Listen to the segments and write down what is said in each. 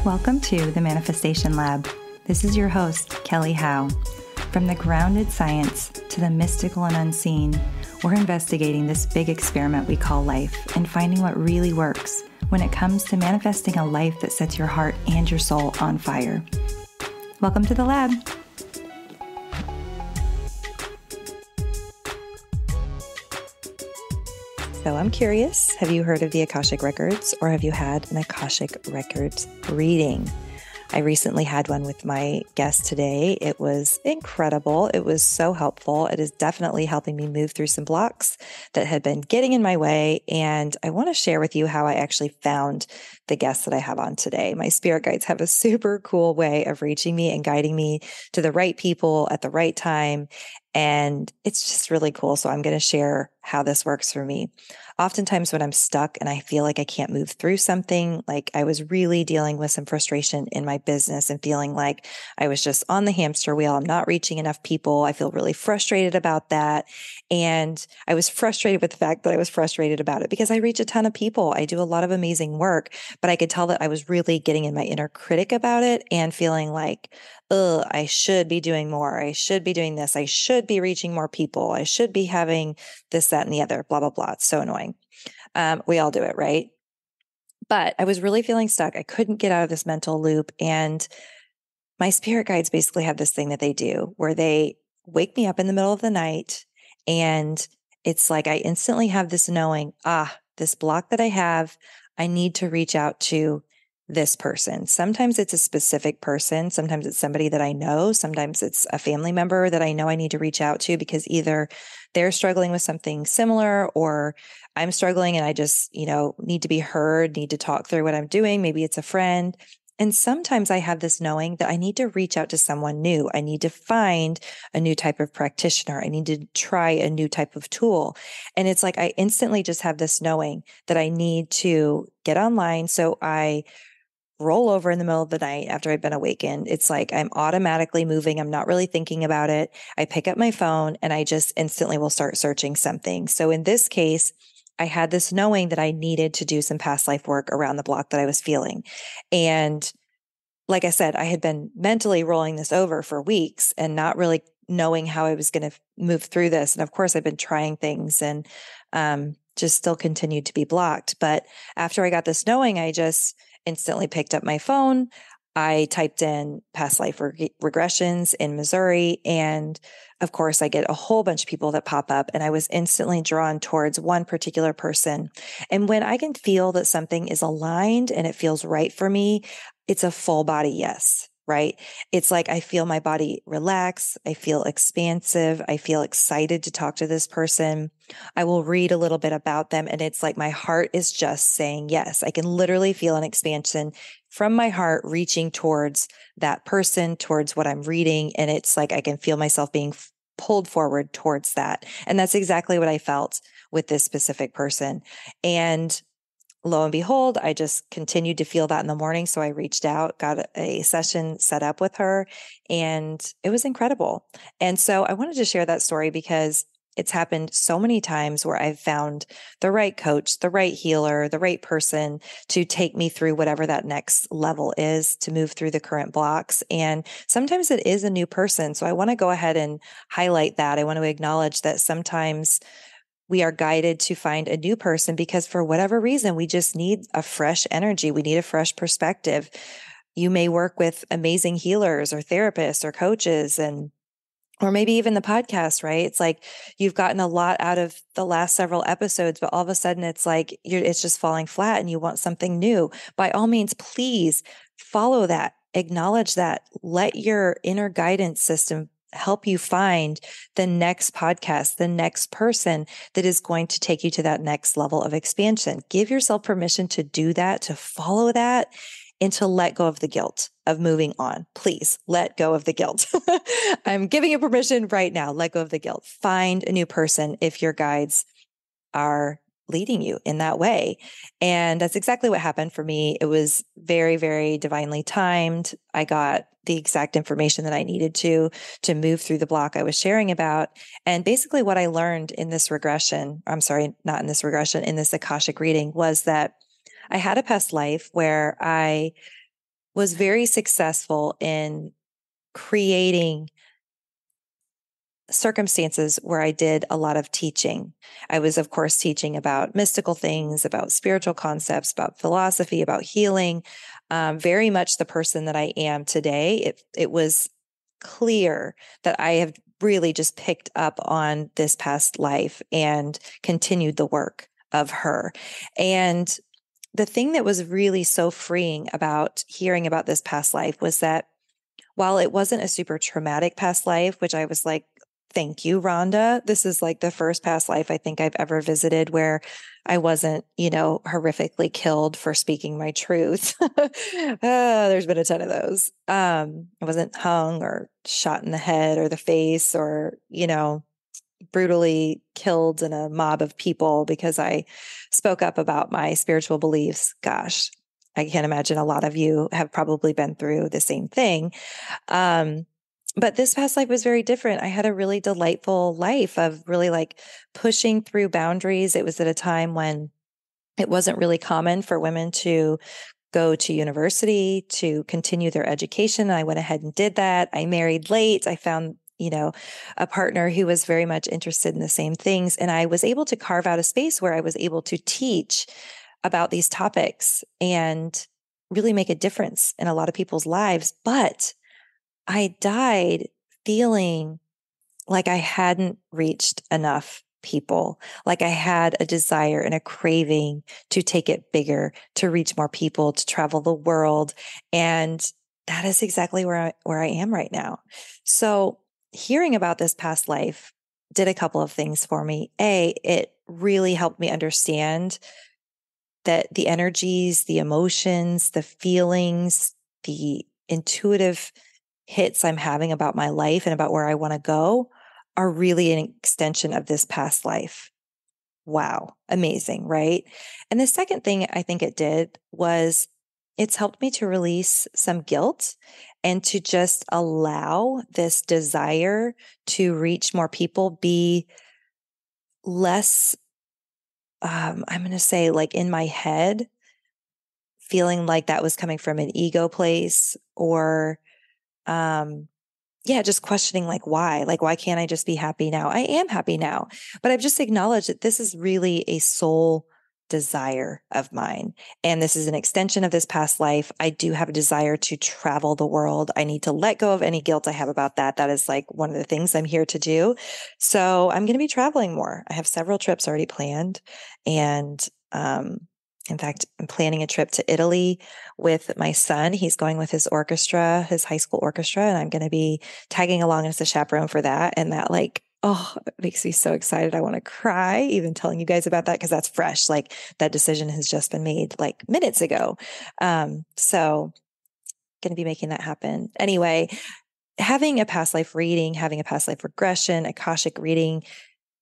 Welcome to the Manifestation Lab. This is your host, Kelly Howe. From the grounded science to the mystical and unseen, we're investigating this big experiment we call life and finding what really works when it comes to manifesting a life that sets your heart and your soul on fire. Welcome to the lab. So I'm curious, have you heard of the Akashic Records or have you had an Akashic Records reading? I recently had one with my guest today. It was incredible. It was so helpful. It is definitely helping me move through some blocks that had been getting in my way. And I want to share with you how I actually found the guest that I have on today. My spirit guides have a super cool way of reaching me and guiding me to the right people at the right time. And it's just really cool. So I'm going to share how this works for me. Oftentimes when I'm stuck and I feel like I can't move through something, like I was really dealing with some frustration in my business and feeling like I was just on the hamster wheel. I'm not reaching enough people. I feel really frustrated about that. And I was frustrated with the fact that I was frustrated about it because I reach a ton of people. I do a lot of amazing work, but I could tell that I was really getting in my inner critic about it and feeling like, I should be doing more. I should be doing this. I should be reaching more people. I should be having this, that, and the other, blah, blah, blah. It's so annoying. We all do it, right? But I was really feeling stuck. I couldn't get out of this mental loop. And my spirit guides basically have this thing that they do where they wake me up in the middle of the night. And it's like I instantly have this knowing, this block that I have, I need to reach out to this person. Sometimes it's a specific person. Sometimes it's somebody that I know. Sometimes it's a family member that I know I need to reach out to because either they're struggling with something similar or I'm struggling and I just, need to be heard, need to talk through what I'm doing. Maybe it's a friend. And sometimes I have this knowing that I need to reach out to someone new. I need to find a new type of practitioner. I need to try a new type of tool. And it's like I instantly just have this knowing that I need to get online. So I roll over in the middle of the night after I've been awakened. It's like I'm automatically moving. I'm not really thinking about it. I pick up my phone and I just instantly will start searching something. So in this case, I had this knowing that I needed to do some past life work around the block that I was feeling. And like I said, I had been mentally rolling this over for weeks and not really knowing how I was going to move through this. And of course, I've been trying things and just still continued to be blocked. But after I got this knowing, I just instantly picked up my phone. I typed in past life regressions in Missouri. And of course, I get a whole bunch of people that pop up and I was instantly drawn towards one particular person. And when I can feel that something is aligned and it feels right for me, it's a full body yes, right? It's like I feel my body relax. I feel expansive. I feel excited to talk to this person. I will read a little bit about them. And it's like my heart is just saying yes. I can literally feel an expansion from my heart reaching towards that person, towards what I'm reading. And it's like I can feel myself being pulled forward towards that. And that's exactly what I felt with this specific person. And lo and behold, I just continued to feel that in the morning. So I reached out, got a session set up with her, and it was incredible. And so I wanted to share that story because it's happened so many times where I've found the right coach, the right healer, the right person to take me through whatever that next level is to move through the current blocks. And sometimes it is a new person. So I want to go ahead and highlight that. I want to acknowledge that sometimes we are guided to find a new person because for whatever reason, we just need a fresh energy. We need a fresh perspective. You may work with amazing healers or therapists or coaches or maybe even the podcast, right? It's like you've gotten a lot out of the last several episodes, but all of a sudden it's like it's just falling flat and you want something new. By all means, please follow that, acknowledge that, let your inner guidance system help you find the next podcast, the next person that is going to take you to that next level of expansion. Give yourself permission to do that, to follow that, and to let go of the guilt of moving on. Please let go of the guilt. I'm giving you permission right now. Let go of the guilt. Find a new person if your guides are leading you in that way. And that's exactly what happened for me. It was very, very divinely timed. I got the exact information that I needed to move through the block I was sharing about. And basically what I learned in this regression, I'm sorry, not in this regression, in this Akashic reading was that I had a past life where I was very successful in creating circumstances where I did a lot of teaching. I was, of course, teaching about mystical things, about spiritual concepts, about philosophy, about healing. Very much the person that I am today. It was clear that I have really just picked up on this past life and continued the work of her. And the thing that was really so freeing about hearing about this past life was that while it wasn't a super traumatic past life, which I was like, thank you, Rhonda. This is like the first past life I think I've ever visited where I wasn't, horrifically killed for speaking my truth. There's been a ton of those. I wasn't hung or shot in the head or the face or, brutally killed in a mob of people because I spoke up about my spiritual beliefs. Gosh, I can't imagine a lot of you have probably been through the same thing. But this past life was very different. I had a really delightful life of really like pushing through boundaries. It was at a time when it wasn't really common for women to go to university to continue their education. I went ahead and did that. I married late. I found, a partner who was very much interested in the same things. And I was able to carve out a space where I was able to teach about these topics and really make a difference in a lot of people's lives. But I died feeling like I hadn't reached enough people, like I had a desire and a craving to take it bigger, to reach more people, to travel the world. And that is exactly where I am right now. So hearing about this past life did a couple of things for me. It really helped me understand that the energies, the emotions, the feelings, the intuitive hits I'm having about my life and about where I want to go are really an extension of this past life. Wow. Amazing, right? And the second thing I think it did was it's helped me to release some guilt and to just allow this desire to reach more people be less, I'm going to say like in my head, feeling like that was coming from an ego place or, just questioning like, why can't I just be happy now? I am happy now, but I've just acknowledged that this is really a soul desire of mine. And this is an extension of this past life. I do have a desire to travel the world. I need to let go of any guilt I have about that. That is like one of the things I'm here to do. So I'm going to be traveling more. I have several trips already planned. And, in fact, I'm planning a trip to Italy with my son. He's going with his orchestra, his high school orchestra, and I'm going to be tagging along as a chaperone for that. And that it makes me so excited. I want to cry even telling you guys about that because that's fresh. Like that decision has just been made like minutes ago. So going to be making that happen. Anyway, having a past life reading, having a past life regression, Akashic reading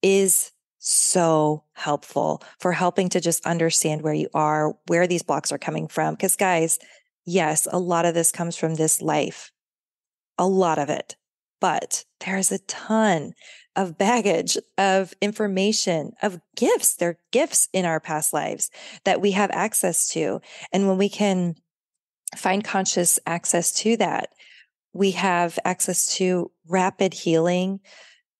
is so helpful for helping to just understand where you are, where these blocks are coming from. Because guys, yes, a lot of this comes from this life, a lot of it, but there's a ton of baggage, of information, of gifts. There are gifts in our past lives that we have access to. And when we can find conscious access to that, we have access to rapid healing,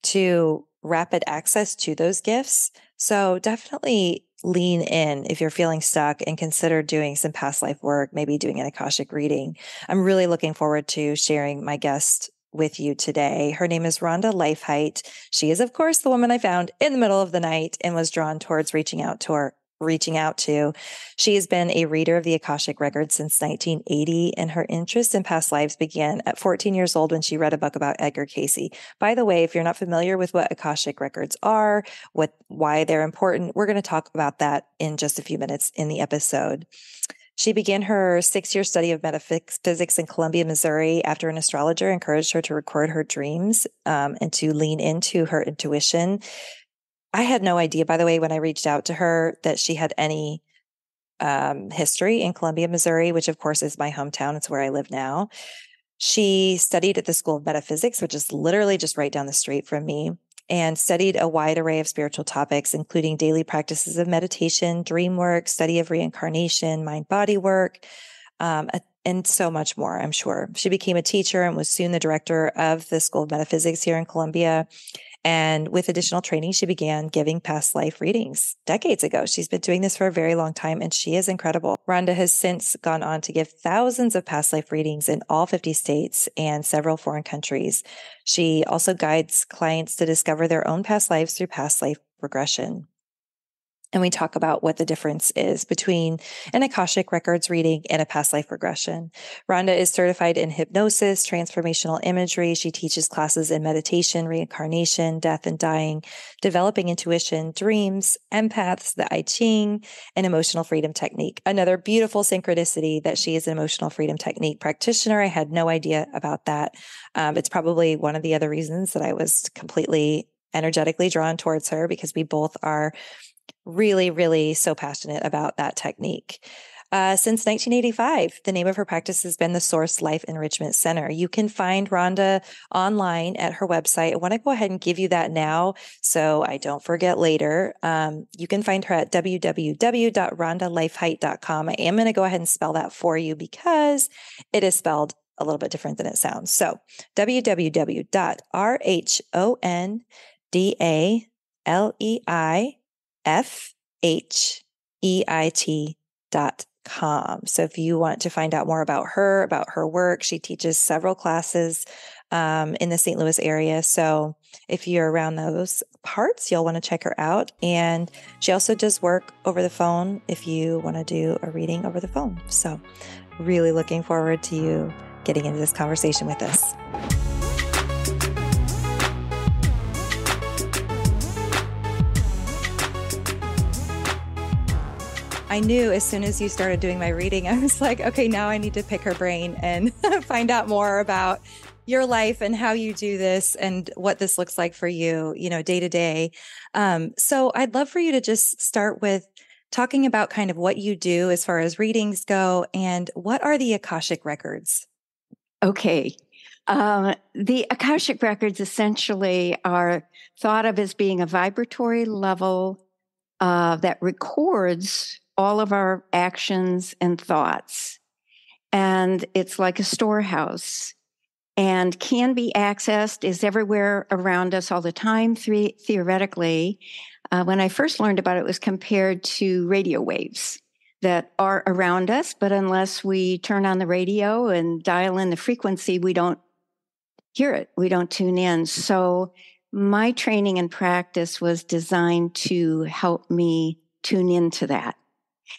to rapid access to those gifts. So definitely lean in if you're feeling stuck and consider doing some past life work, maybe doing an Akashic reading. I'm really looking forward to sharing my guest with you today. Her name is Rhonda Leifheit. She is, of course, the woman I found in the middle of the night and was drawn towards reaching out to. She has been a reader of the Akashic Records since 1980, and her interest in past lives began at 14 years old when she read a book about Edgar Cayce. By the way, if you're not familiar with what Akashic Records are, why they're important, we're going to talk about that in just a few minutes in the episode. She began her 6-year study of metaphysics in Columbia, Missouri, after an astrologer encouraged her to record her dreams and to lean into her intuition. I had no idea, by the way, when I reached out to her that she had any history in Columbia, Missouri, which of course is my hometown. It's where I live now. She studied at the School of Metaphysics, which is literally just right down the street from me, and studied a wide array of spiritual topics, including daily practices of meditation, dream work, study of reincarnation, mind-body work, and so much more, I'm sure. She became a teacher and was soon the director of the School of Metaphysics here in Columbia. And with additional training, she began giving past life readings decades ago. She's been doing this for a very long time, and she is incredible. Rhonda has since gone on to give thousands of past life readings in all 50 states and several foreign countries. She also guides clients to discover their own past lives through past life regression. And we talk about what the difference is between an Akashic Records reading and a past life regression. Rhonda is certified in hypnosis, transformational imagery. She teaches classes in meditation, reincarnation, death and dying, developing intuition, dreams, empaths, the I Ching, and emotional freedom technique. Another beautiful synchronicity that she is an emotional freedom technique practitioner. I had no idea about that. It's probably one of the other reasons that I was completely energetically drawn towards her, because we both are really, really so passionate about that technique. Since 1985, the name of her practice has been the Source Life Enrichment Center. You can find Rhonda online at her website. I want to go ahead and give you that now so I don't forget later. You can find her at www.rhondaleifheit.com. I am going to go ahead and spell that for you because it is spelled a little bit different than it sounds. So www.rhondaLeifheit.com. So if you want to find out more about her work, she teaches several classes in the St. Louis area. So if you're around those parts, you'll want to check her out. And she also does work over the phone if you want to do a reading over the phone. So really looking forward to you getting into this conversation with us. I knew as soon as you started doing my reading, I was like, okay, now I need to pick her brain and find out more about your life and how you do this and what this looks like for you, day to day. So I'd love for you to just start with talking about kind of what you do as far as readings go, and what are the Akashic Records? Okay. The Akashic Records essentially are thought of as being a vibratory level that records all of our actions and thoughts. And it's like a storehouse and can be accessed, is everywhere around us all the time, theoretically. When I first learned about it, it was compared to radio waves that are around us, but unless we turn on the radio and dial in the frequency, we don't hear it. We don't tune in. So my training and practice was designed to help me tune into that.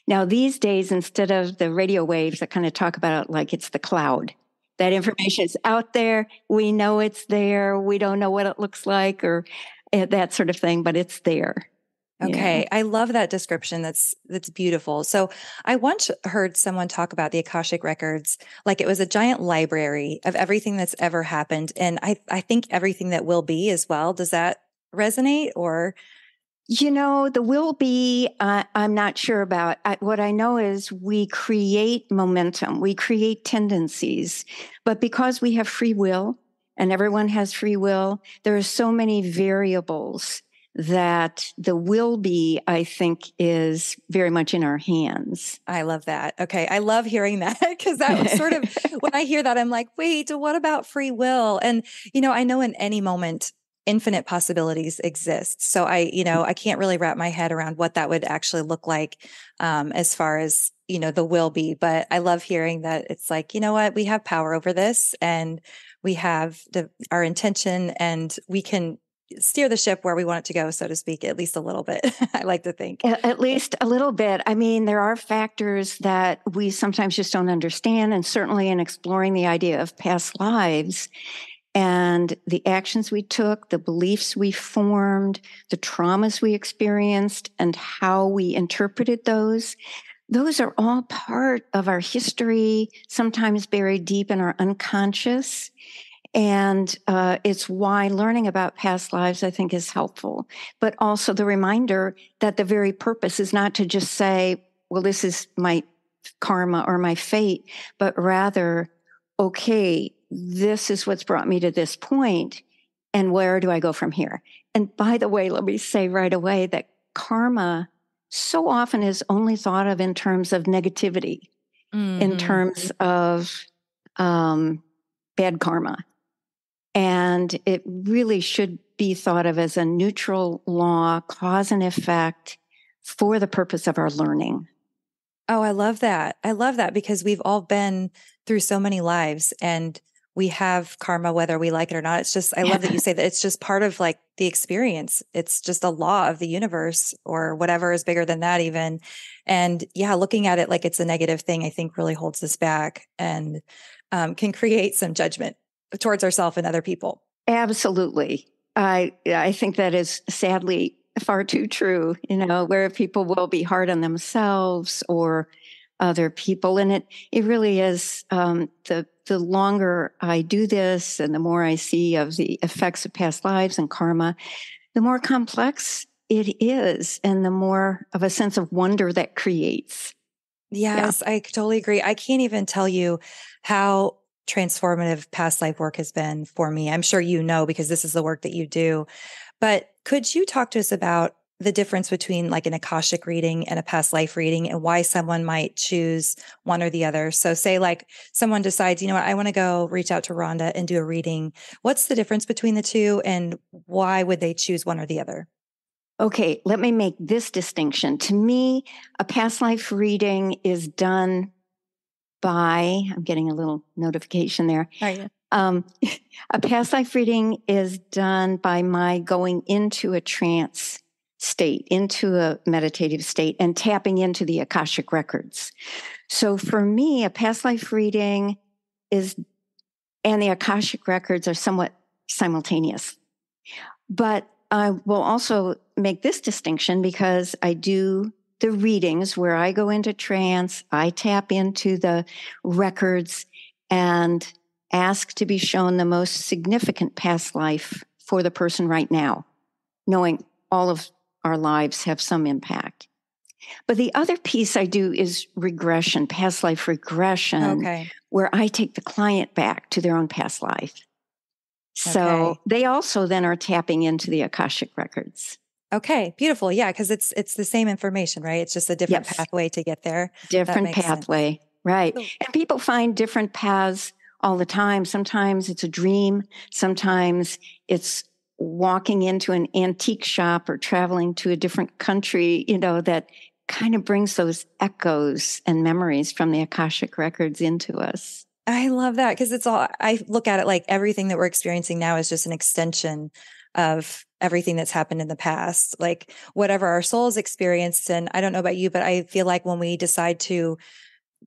Now, these days, instead of the radio waves that kind of talk about it like it's the cloud, that information is out there. We know it's there. We don't know what it looks like or that sort of thing, but it's there. Okay. Yeah. I love that description. That's beautiful. So I once heard someone talk about the Akashic Records like it was a giant library of everything that's ever happened. And I think everything that will be as well. Does that resonate or? The will be, I'm not sure about. What I know is we create momentum, we create tendencies, but because we have free will and everyone has free will, there are so many variables that the will be, I think, is very much in our hands. I love that. Okay. I love hearing that because that was sort of, when I hear that, I'm like, wait, what about free will? And, I know in any moment, infinite possibilities exist. So I can't really wrap my head around what that would actually look like as far as, the will be. But I love hearing that it's like, you know what, we have power over this and we have our intention and we can steer the ship where we want it to go, so to speak, at least a little bit. I like to think. At least a little bit. I mean, there are factors that we sometimes just don't understand. And certainly in exploring the idea of past lives, and the actions we took, the beliefs we formed, the traumas we experienced, and how we interpreted those are all part of our history, sometimes buried deep in our unconscious. And it's why learning about past lives, I think, is helpful. But also the reminder that the very purpose is not to just say, well, this is my karma or my fate, but rather, okay, this is what's brought me to this point, and where do I go from here? And by the way, let me say right away that karma so often is only thought of in terms of negativity. in Mm-hmm. terms of bad karma. And it really should be thought of as a neutral law, cause and effect for the purpose of our learning. Oh, I love that. I love that because we've all been through so many lives and we have karma, whether we like it or not. It's just, I love that you say that it's just part of like the experience. It's just a law of the universe or whatever is bigger than that even. And yeah, looking at it like it's a negative thing, I think really holds us back and can create some judgment towards ourselves and other people. Absolutely. I think that is sadly far too true, where people will be hard on themselves or other people. And it really is the longer I do this and the more I see of the effects of past lives and karma, the more complex it is and the more of a sense of wonder that creates. Yes, I totally agree. I can't even tell you how transformative past life work has been for me. I'm sure you know because this is the work that you do. But could you talk to us about the difference between like an Akashic reading and a past life reading and why someone might choose one or the other? So say like someone decides, you know what, I want to go reach out to Rhonda and do a reading. What's the difference between the two and why would they choose one or the other? Okay, let me make this distinction. To me, a past life reading is done by, I'm getting a little notification there. Are you? A past life reading is done by my going into a trance state, into a meditative state, and tapping into the Akashic Records. So for me, a past life reading and the Akashic Records are somewhat simultaneous. But I will also make this distinction because I do the readings where I go into trance, I tap into the records and ask to be shown the most significant past life for the person right now, knowing all of our lives have some impact. But the other piece I do is regression, past life regression, Okay. where I take the client back to their own past life. So they also then are tapping into the Akashic Records. Okay, beautiful. Yeah, because it's the same information, right? It's just a different Yes. pathway to get there. That Different makes sense. pathway. Right. Oh, And people find different paths all the time. Sometimes it's a dream. Sometimes it's walking into an antique shop or traveling to a different country, that kind of brings those echoes and memories from the Akashic Records into us. I love that because it's all, I look at it like everything that we're experiencing now is just an extension of everything that's happened in the past, like whatever our souls experienced. And I don't know about you, but I feel like when we decide to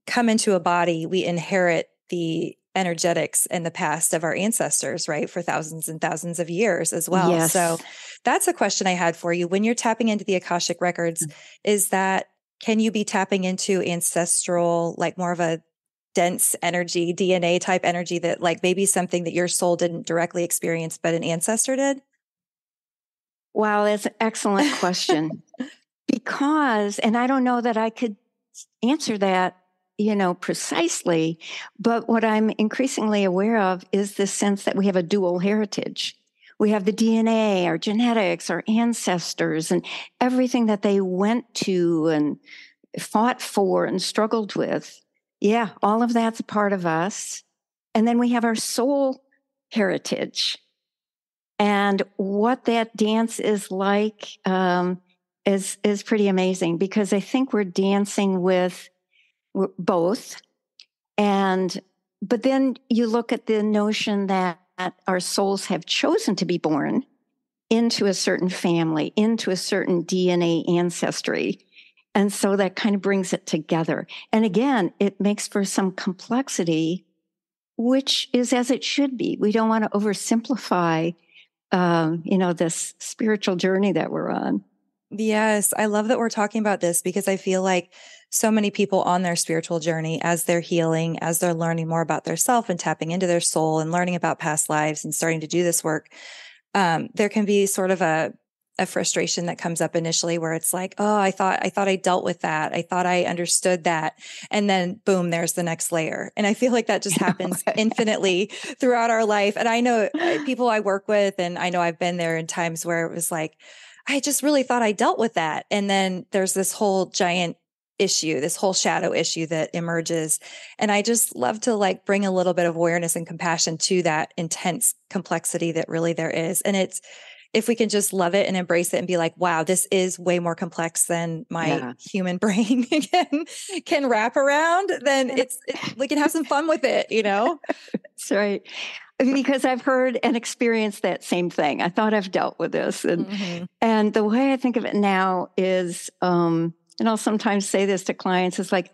come into a body, we inherit the energetics and the past of our ancestors, right? For thousands and thousands of years as well. Yes. So that's a question I had for you. When you're tapping into the Akashic Records, is that, can you be tapping into ancestral, like more of a dense energy, DNA type energy that like maybe something that your soul didn't directly experience, but an ancestor did? Wow, that's an excellent question. Because, and I don't know that I could answer that, precisely, but what I'm increasingly aware of is the sense that we have a dual heritage. We have the DNA, our genetics, our ancestors, and everything that they went to and fought for and struggled with. Yeah, all of that's a part of us. And then we have our soul heritage. And what that dance is like is pretty amazing because I think we're dancing with both. But then you look at the notion that our souls have chosen to be born into a certain family, into a certain DNA ancestry. And so that kind of brings it together. And again, it makes for some complexity, which is as it should be. We don't want to oversimplify, this spiritual journey that we're on. Yes, I love that we're talking about this because I feel like so many people on their spiritual journey, as they're healing, as they're learning more about their self and tapping into their soul and learning about past lives and starting to do this work, there can be sort of a frustration that comes up initially where it's like, oh, I thought I dealt with that. I thought I understood that. And then boom, there's the next layer. And I feel like that just happens infinitely throughout our life. And I know people I work with, and I know I've been there in times where it was like, I just really thought I dealt with that. And then there's this whole giant issue, this whole shadow issue that emerges. And I just love to like bring a little bit of awareness and compassion to that intense complexity that really there is. And it's, if we can just love it and embrace it and be like, wow, this is way more complex than my human brain can wrap around, then we can have some fun with it, you know? That's right. Because I've heard and experienced that same thing. I thought I've dealt with this. And the way I think of it now is, and I'll sometimes say this to clients, is like,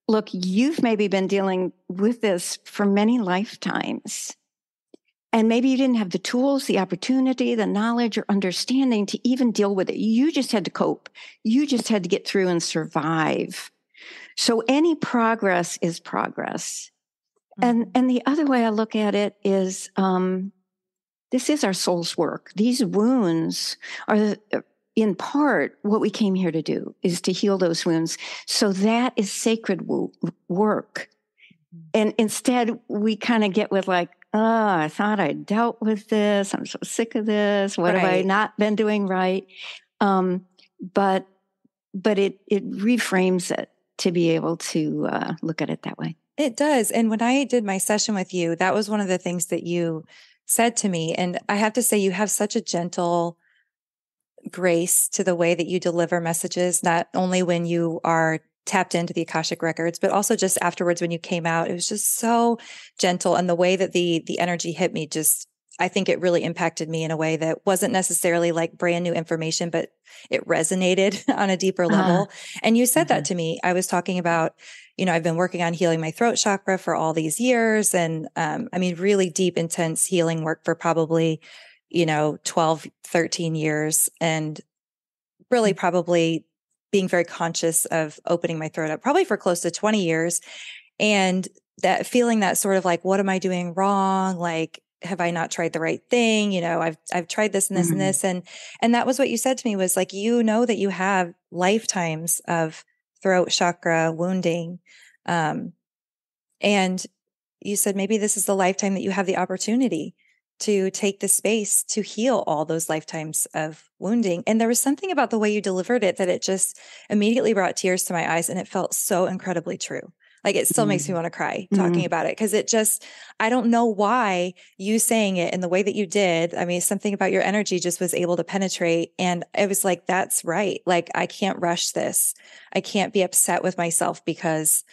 look, you've maybe been dealing with this for many lifetimes. And maybe you didn't have the tools, the opportunity, the knowledge or understanding to even deal with it. You just had to cope. You just had to get through and survive. So any progress is progress. And the other way I look at it is, this is our soul's work. These wounds are in part what we came here to do, is to heal those wounds. So that is sacred work. And instead we kind of get with like, oh, I thought I dealt with this. I'm so sick of this. What have I not been doing right? But it reframes it to be able to look at it that way. It does. And when I did my session with you, that was one of the things that you said to me. And I have to say, you have such a gentle grace to the way that you deliver messages, not only when you are tapped into the Akashic Records, but also just afterwards when you came out. It was just so gentle. And the way that the energy hit me, just, I think it really impacted me in a way that wasn't necessarily like brand new information, but it resonated on a deeper level. And you said that to me. I was talking about, I've been working on healing my throat chakra for all these years. And really deep, intense healing work for probably, 12, 13 years. And really probably being very conscious of opening my throat up, probably for close to 20 years. And that feeling that sort of like, what am I doing wrong? Like, have I not tried the right thing? I've tried this and this and this. And that was what you said to me, was like, that you have lifetimes of throat chakra wounding. And you said, maybe this is the lifetime that you have the opportunity to take the space to heal all those lifetimes of wounding. And there was something about the way you delivered it that it just immediately brought tears to my eyes. And it felt so incredibly true. Like, it still makes me want to cry talking about it, because it just, I don't know why you saying it in the way that you did. I mean, something about your energy just was able to penetrate. And it was like, that's right. Like, I can't rush this. I can't be upset with myself because,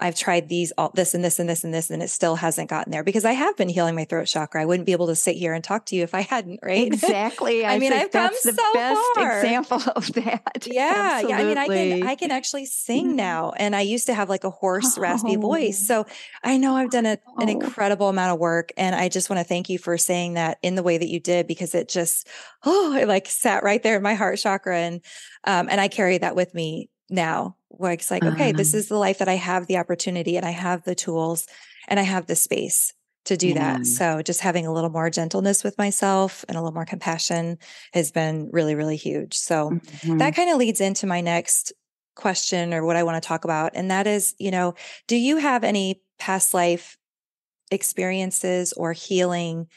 I've tried this and this and this and this, and it still hasn't gotten there, because I have been healing my throat chakra. I wouldn't be able to sit here and talk to you if I hadn't, right? Exactly. I mean, I've come that's the so best far. Example of that. Yeah. Absolutely. Yeah. I mean, I can actually sing now, and I used to have like a hoarse, raspy voice. So I know I've done an incredible amount of work, and I just want to thank you for saying that in the way that you did, because it just, it like sat right there in my heart chakra. And I carry that with me now, where it's like, okay, this is the life that I have the opportunity, and I have the tools, and I have the space to do that. So just having a little more gentleness with myself and a little more compassion has been really, really huge. So that kind of leads into my next question, or what I want to talk about. And that is, do you have any past life experiences or healing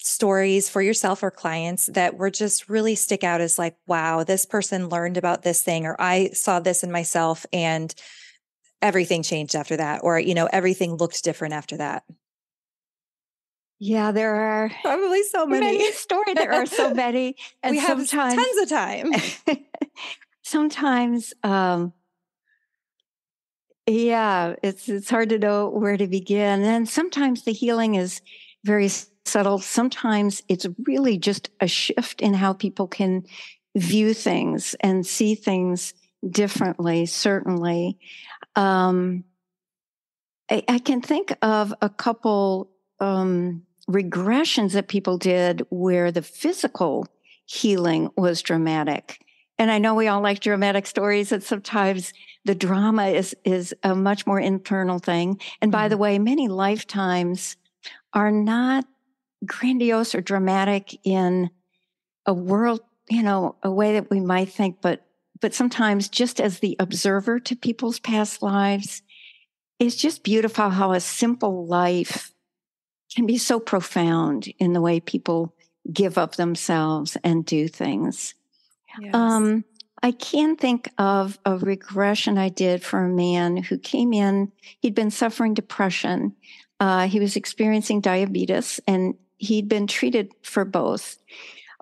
stories for yourself or clients that were just really stick out as like, wow, this person learned about this thing, or I saw this in myself and everything changed after that, or, everything looked different after that? Yeah, there are probably so many stories. There are so many. And we have tons of time. Sometimes, it's hard to know where to begin. And sometimes the healing is very subtle. Sometimes it's really just a shift in how people can view things and see things differently, certainly. I can think of a couple regressions that people did where the physical healing was dramatic. And I know we all like dramatic stories, and sometimes the drama is a much more internal thing. And by the way, many lifetimes are not grandiose or dramatic in a world, a way that we might think, but sometimes just as the observer to people's past lives, it's just beautiful how a simple life can be so profound in the way people give of themselves and do things. Yes. I can think of a regression I did for a man who came in. He'd been suffering depression. He was experiencing diabetes, and he'd been treated for both.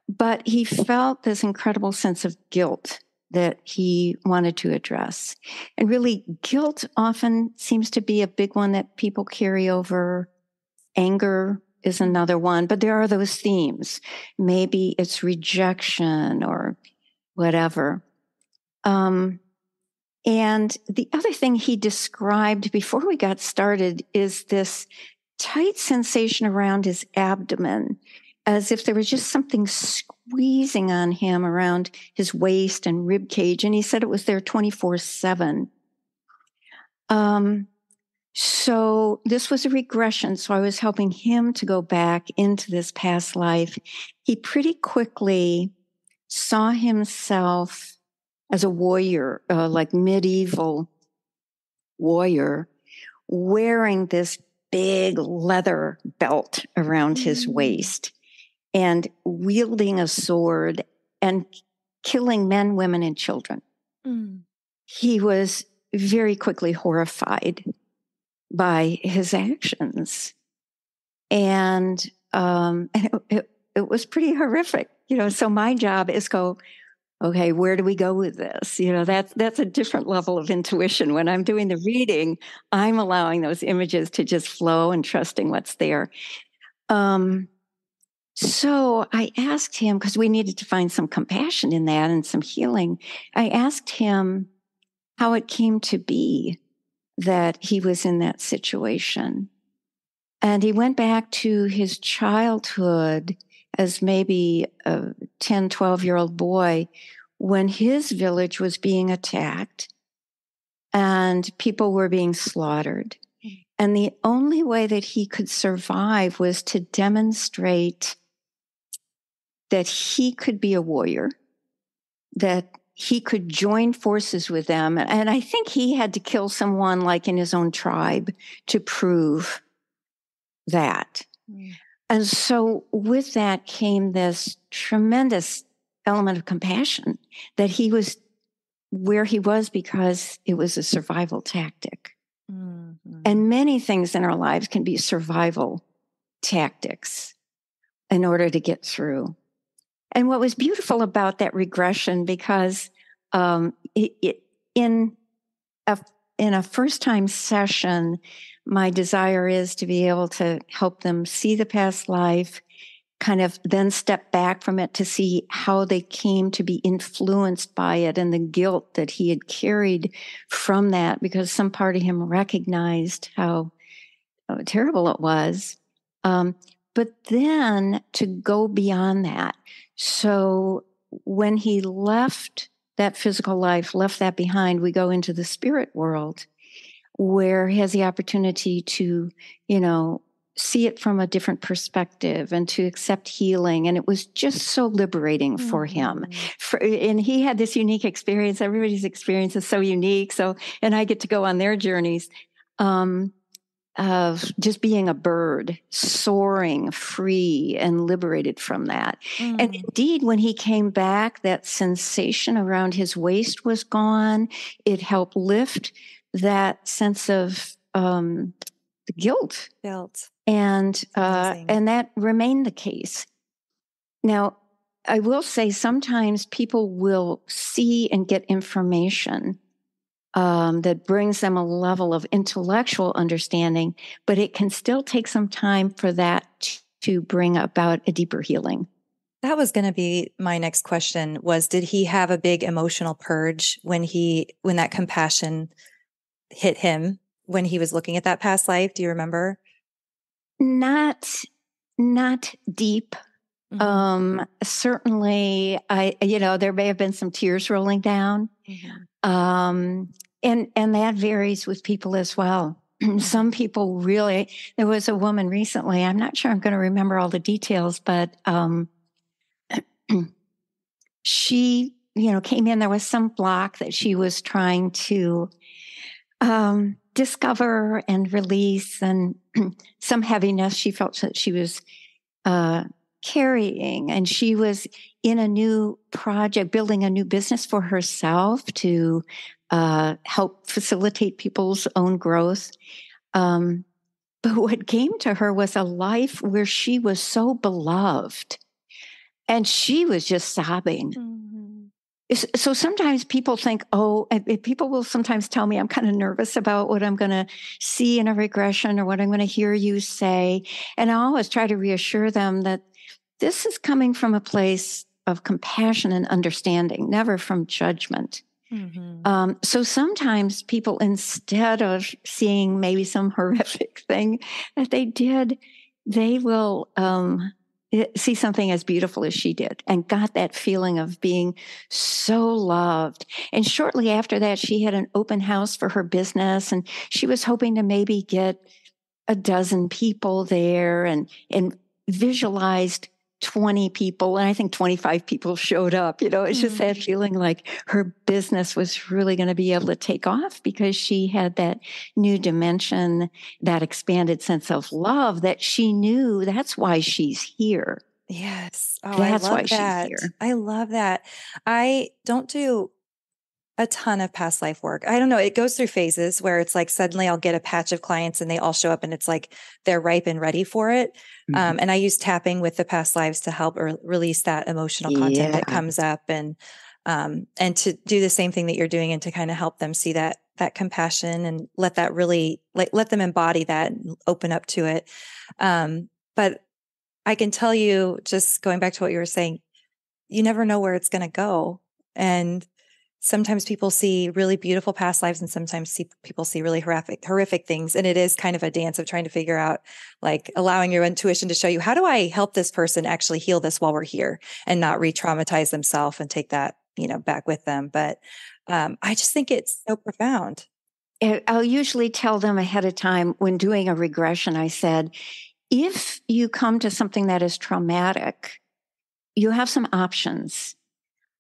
But he felt this incredible sense of guilt that he wanted to address. And really, guilt often seems to be a big one that people carry over. Anger is another one, but there are those themes. Maybe it's rejection or whatever. And the other thing he described before we got started is this tight sensation around his abdomen, as if there was just something squeezing on him around his waist and rib cage. And he said it was there 24/7. So this was a regression. So I was helping him to go back into this past life. He pretty quickly saw himself as a warrior, like medieval warrior, wearing this big leather belt around his waist and wielding a sword and killing men, women, and children. He was very quickly horrified by his actions. And it was pretty horrific, so my job is go, okay, where do we go with this? That's a different level of intuition. When I'm doing the reading, I'm allowing those images to just flow and trusting what's there. So I asked him, because we needed to find some compassion in that and some healing. I asked him how it came to be that he was in that situation. And he went back to his childhood as maybe a 10, 12-year-old boy when his village was being attacked and people were being slaughtered. And the only way that he could survive was to demonstrate that he could be a warrior, that he could join forces with them. And I think he had to kill someone like in his own tribe to prove that. And so with that came this tremendous element of compassion that he was where he was because it was a survival tactic. And many things in our lives can be survival tactics in order to get through. And what was beautiful about that regression, because in a first-time session, my desire is to be able to help them see the past life, kind of then step back from it to see how they came to be influenced by it and the guilt that he had carried from that, because some part of him recognized how terrible it was. But then to go beyond that. So when he left that physical life, left that behind, we go into the spirit world where he has the opportunity to, see it from a different perspective and to accept healing. And it was just so liberating for him. And he had this unique experience. Everybody's experience is so unique. And I get to go on their journeys. Of just being a bird, soaring free and liberated from that. And indeed, when he came back, that sensation around his waist was gone. It helped lift that sense of the guilt. And that remained the case. Now, I will say sometimes people will see and get information that brings them a level of intellectual understanding, but it can still take some time for that to bring about a deeper healing. That was going to be my next question was, did he have a big emotional purge when that compassion hit him when he was looking at that past life? Do you remember? Not deep. Certainly there may have been some tears rolling down. And that varies with people as well. Some people really, there was a woman recently, I'm not sure I'm going to remember all the details, but she, came in, there was some block that she was trying to discover and release, and some heaviness. She felt that she was carrying, and she was in a new project, building a new business for herself to help facilitate people's own growth. But what came to her was a life where she was so beloved, and she was just sobbing. So sometimes people think, people will sometimes tell me I'm kind of nervous about what I'm going to see in a regression or what I'm going to hear you say. And I always try to reassure them that this is coming from a place of compassion and understanding, never from judgment. So sometimes people, instead of seeing maybe some horrific thing that they did, they will see something as beautiful as she did and got that feeling of being so loved. And shortly after that, she had an open house for her business, and she was hoping to maybe get a dozen people there, and visualized 20 people. And I think 25 people showed up. It's just that feeling like her business was really going to be able to take off because she had that new dimension, that expanded sense of love that she knew that's why she's here. Yes. Oh, that's I love why that. she's here. I love that. I don't do a ton of past life work. I don't know. It goes through phases where it's like suddenly I'll get a patch of clients and they all show up and it's like they're ripe and ready for it. And I use tapping with the past lives to help release that emotional content that comes up, and to do the same thing that you're doing, and to kind of help them see that compassion and let that really let them embody that and open up to it. But I can tell you, just going back to what you were saying, you never know where it's going to go. And sometimes people see really beautiful past lives, and sometimes people see really horrific things. And it is kind of a dance of trying to figure out, like, allowing your intuition to show you, how do I help this person actually heal this while we're here and not re-traumatize themselves and take that, back with them. But I just think it's so profound. I'll usually tell them ahead of time when doing a regression, I said, if you come to something that is traumatic, you have some options.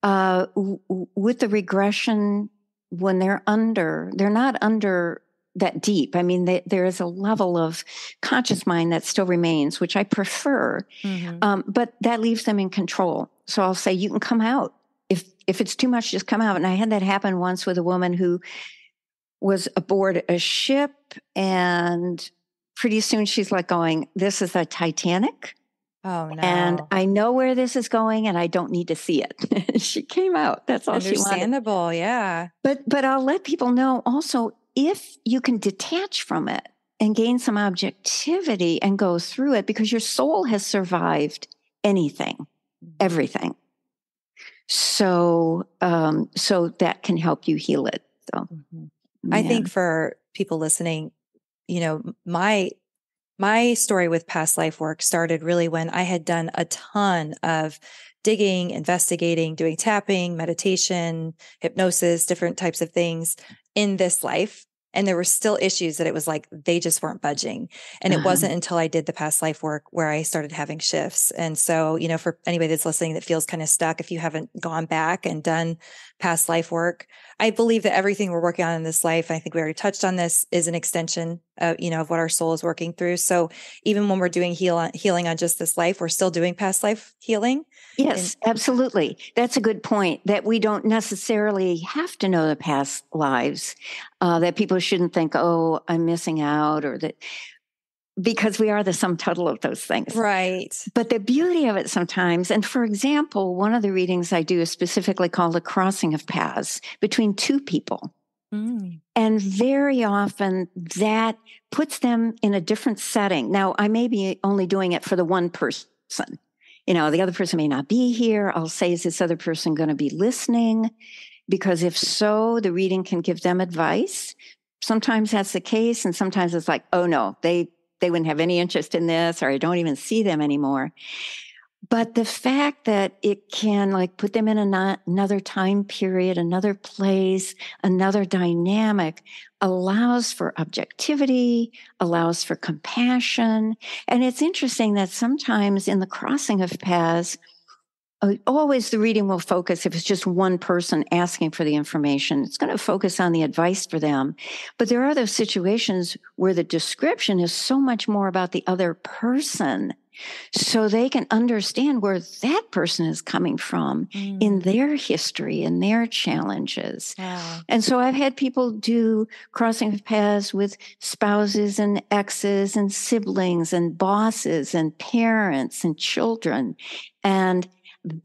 With the regression, when they're not under that deep. I mean, there is a level of conscious mind that still remains, which I prefer, but that leaves them in control. So I'll say, you can come out. If it's too much, just come out. And I had that happen once with a woman who was aboard a ship, and pretty soon she's like going, this is the Titanic. Oh, no. And I know where this is going, and I don't need to see it. She came out. That's all she wanted. Understandable, yeah. But I'll let people know also, if you can detach from it and gain some objectivity and go through it, because your soul has survived anything, everything. So that can help you heal it. So I think for people listening, my story with past life work started really when I had done a ton of digging, investigating, doing tapping, meditation, hypnosis, different types of things in this life. And there were still issues that it was like, they just weren't budging. And it wasn't until I did the past life work where I started having shifts. And so, for anybody that's listening that feels kind of stuck, if you haven't gone back and done past life work, I believe that everything we're working on in this life, I think we already touched on this, is an extension of, of what our soul is working through. So even when we're doing healing on just this life, we're still doing past life healing. Yes, absolutely. That's a good point, that we don't necessarily have to know the past lives, that people shouldn't think, oh, I'm missing out, or that, because we are the sum total of those things. Right. But the beauty of it sometimes, and for example, one of the readings I do is specifically called a crossing of paths between two people. And very often that puts them in a different setting. Now, I may be only doing it for the one person. The other person may not be here. I'll say, is this other person going to be listening? Because if so, the reading can give them advice. Sometimes that's the case. And sometimes it's like, oh no, they wouldn't have any interest in this, or I don't even see them anymore. But the fact that it can put them in another time period, another place, another dynamic, allows for objectivity, allows for compassion. And it's interesting that sometimes in the crossing of paths, always the reading will focus, if it's just one person asking for the information, it's going to focus on the advice for them. But there are those situations where the description is so much more about the other person so they can understand where that person is coming from in their history and their challenges. Wow. And so I've had people do crossing of paths with spouses and exes and siblings and bosses and parents and children. And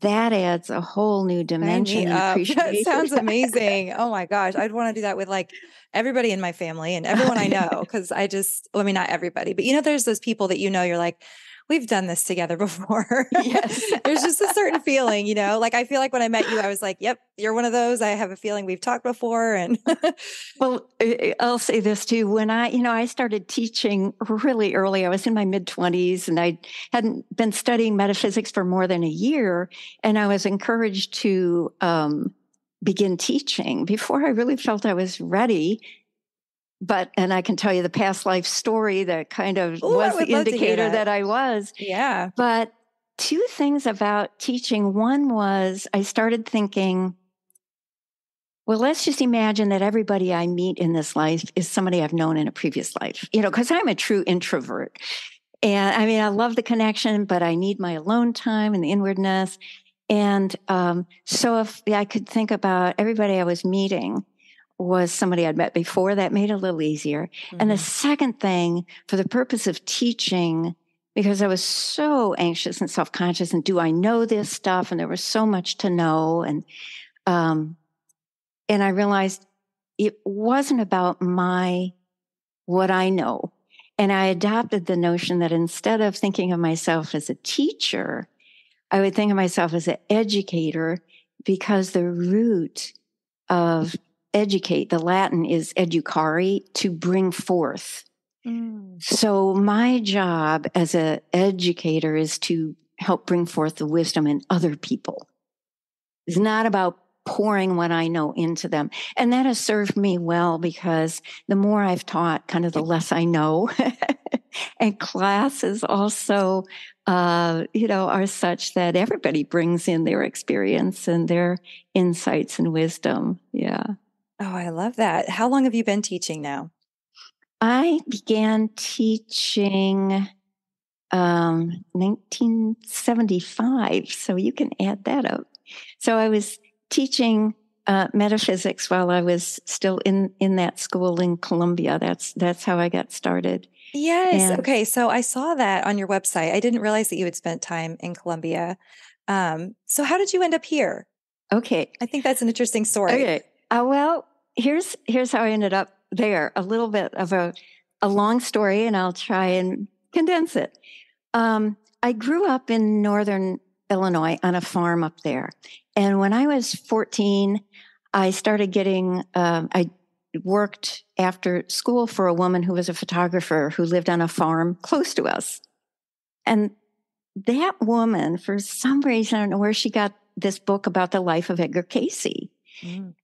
that adds a whole new dimension and appreciation. That sounds amazing. Oh my gosh. I'd want to do that with like everybody in my family and everyone I know. Cause not everybody, but there's those people that you're like, we've done this together before. Yes. There's just a certain feeling, like, I feel like when I met you, I was like, yep, you're one of those. I have a feeling we've talked before. And well, I'll say this too. When I started teaching really early, I was in my mid-20s and I hadn't been studying metaphysics for more than a year. And I was encouraged to begin teaching before I really felt I was ready. And I can tell you the past life story that kind of was the indicator that I was. Yeah. But two things about teaching. One was I started thinking, well, let's just imagine that everybody I meet in this life is somebody I've known in a previous life, because I'm a true introvert. And I mean, I love the connection, but I need my alone time and the inwardness. And so if I could think about everybody I was meeting was somebody I'd met before, that made it a little easier. Mm-hmm. And the second thing, for the purpose of teaching, because I was so anxious and self-conscious, and do I know this stuff? And there was so much to know. And I realized it wasn't about what I know. And I adopted the notion that instead of thinking of myself as a teacher, I would think of myself as an educator, because the root of educate, the Latin is educare, to bring forth. So my job as an educator is to help bring forth the wisdom in other people. It's not about pouring what I know into them. And that has served me well, because the more I've taught, kind of the less I know. And classes also, are such that everybody brings in their experience and their insights and wisdom. Yeah. Oh, I love that. How long have you been teaching now? I began teaching 1975, so you can add that up. So I was teaching metaphysics while I was still in that school in Columbia. That's how I got started. Yes. Okay. So I saw that on your website. I didn't realize that you had spent time in Columbia. So how did you end up here? Okay. I think that's an interesting story. Okay. Well, here's how I ended up there. A little bit of a long story, and I'll try and condense it. I grew up in northern Illinois on a farm up there. And when I was 14, I started getting, I worked after school for a woman who was a photographer who lived on a farm close to us. And that woman, for some reason, I don't know where she got this book about the life of Edgar Cayce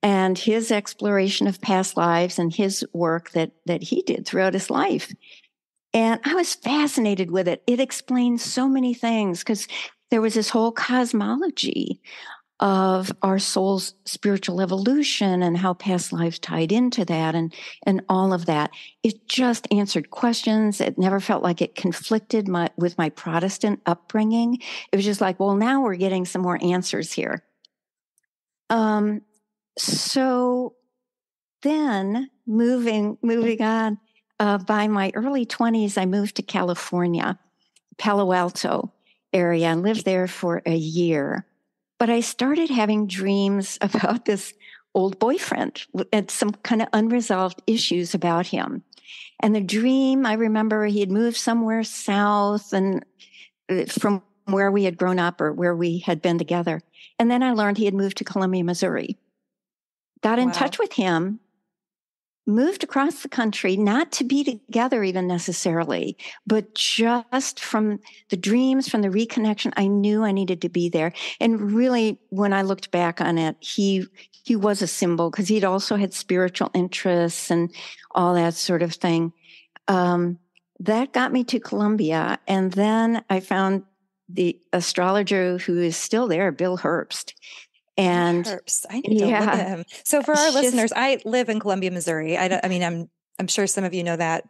and his exploration of past lives and his work that he did throughout his life. And I was fascinated with it. It explained so many things, because there was this whole cosmology of our soul's spiritual evolution and how past lives tied into that and all of that. It just answered questions. It never felt like it conflicted with my Protestant upbringing. It was just like, well, now we're getting some more answers here. So then moving on, by my early 20s, I moved to California, Palo Alto area, and lived there for a year. But I started having dreams about this old boyfriend and some kind of unresolved issues about him. And the dream, I remember he had moved somewhere south and from where we had grown up or where we had been together. And then I learned he had moved to Columbia, Missouri. Got in touch with him, moved across the country, not to be together even necessarily, but just from the dreams, from the reconnection, I knew I needed to be there. And really, when I looked back on it, he was a symbol, because he'd also had spiritual interests and all that sort of thing. That got me to Columbia. And then I found the astrologer who is still there, Bill Herbst. And Herbst. I need to look at him. So for our listeners, I live in Columbia, Missouri. I'm I'm sure some of you know that,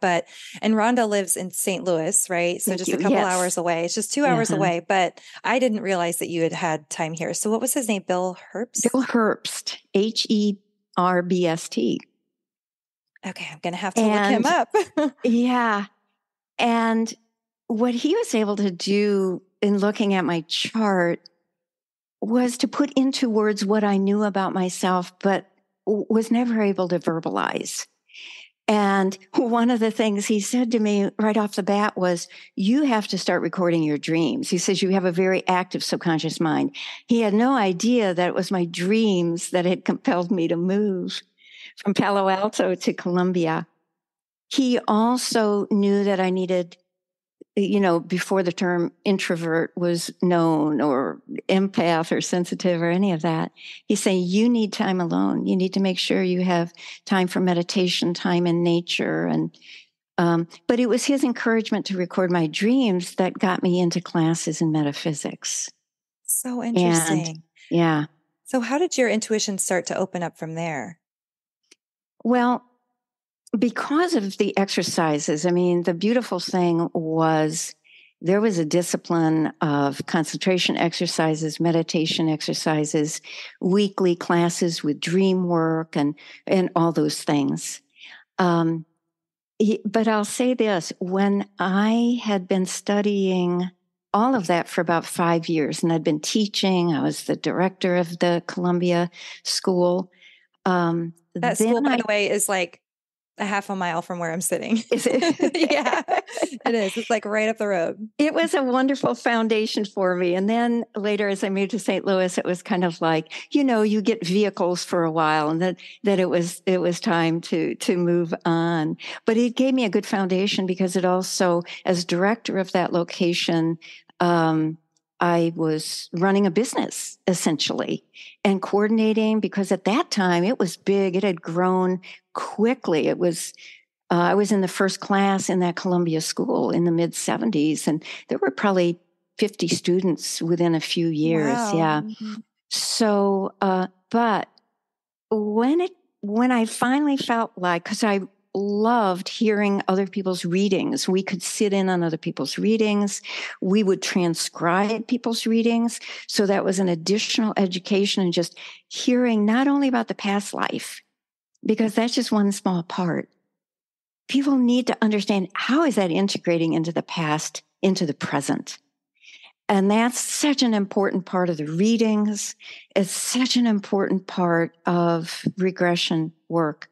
and Rhonda lives in St. Louis, right? So Thank just you. a couple Yes. hours away. It's just 2 hours Uh-huh. away, but I didn't realize that you had time here. So what was his name? Bill Herbst? Bill Herbst, Herbst. Okay, I'm going to have to look him up. Yeah. And what he was able to do in looking at my chart was to put into words what I knew about myself, but was never able to verbalize. And one of the things he said to me right off the bat was, you have to start recording your dreams. He says, you have a very active subconscious mind. He had no idea that it was my dreams that had compelled me to move from Palo Alto to Colombia. He also knew that I needed, before the term introvert was known or empath or sensitive or any of that, he's saying you need time alone. You need to make sure you have time for meditation, time in nature. But it was his encouragement to record my dreams that got me into classes in metaphysics. So interesting. And yeah. So how did your intuition start to open up from there? Well, because of the exercises, the beautiful thing was there was a discipline of concentration exercises, meditation exercises, weekly classes with dream work and all those things. But I'll say this, when I had been studying all of that for about 5 years, and I'd been teaching, I was the director of the Columbia school. That school, by the way, is like a half a mile from where I'm sitting. Is it? Yeah, it is. It's like right up the road. It was a wonderful foundation for me. And then later, as I moved to St. Louis, it was kind of like, you get vehicles for a while and that it was time to move on. But it gave me a good foundation because it also, as director of that location, I was running a business essentially and coordinating because at that time it was big. It had grown quickly. I was in the first class in that Columbia school in the mid 70s, and there were probably 50 students within a few years. Wow. Yeah. So, but when I finally felt like, because I loved hearing other people's readings. We could sit in on other people's readings. We would transcribe people's readings. So that was an additional education and just hearing not only about the past life, because that's just one small part. People need to understand how is that integrating into the past, into the present. And that's such an important part of the readings. It's such an important part of regression work.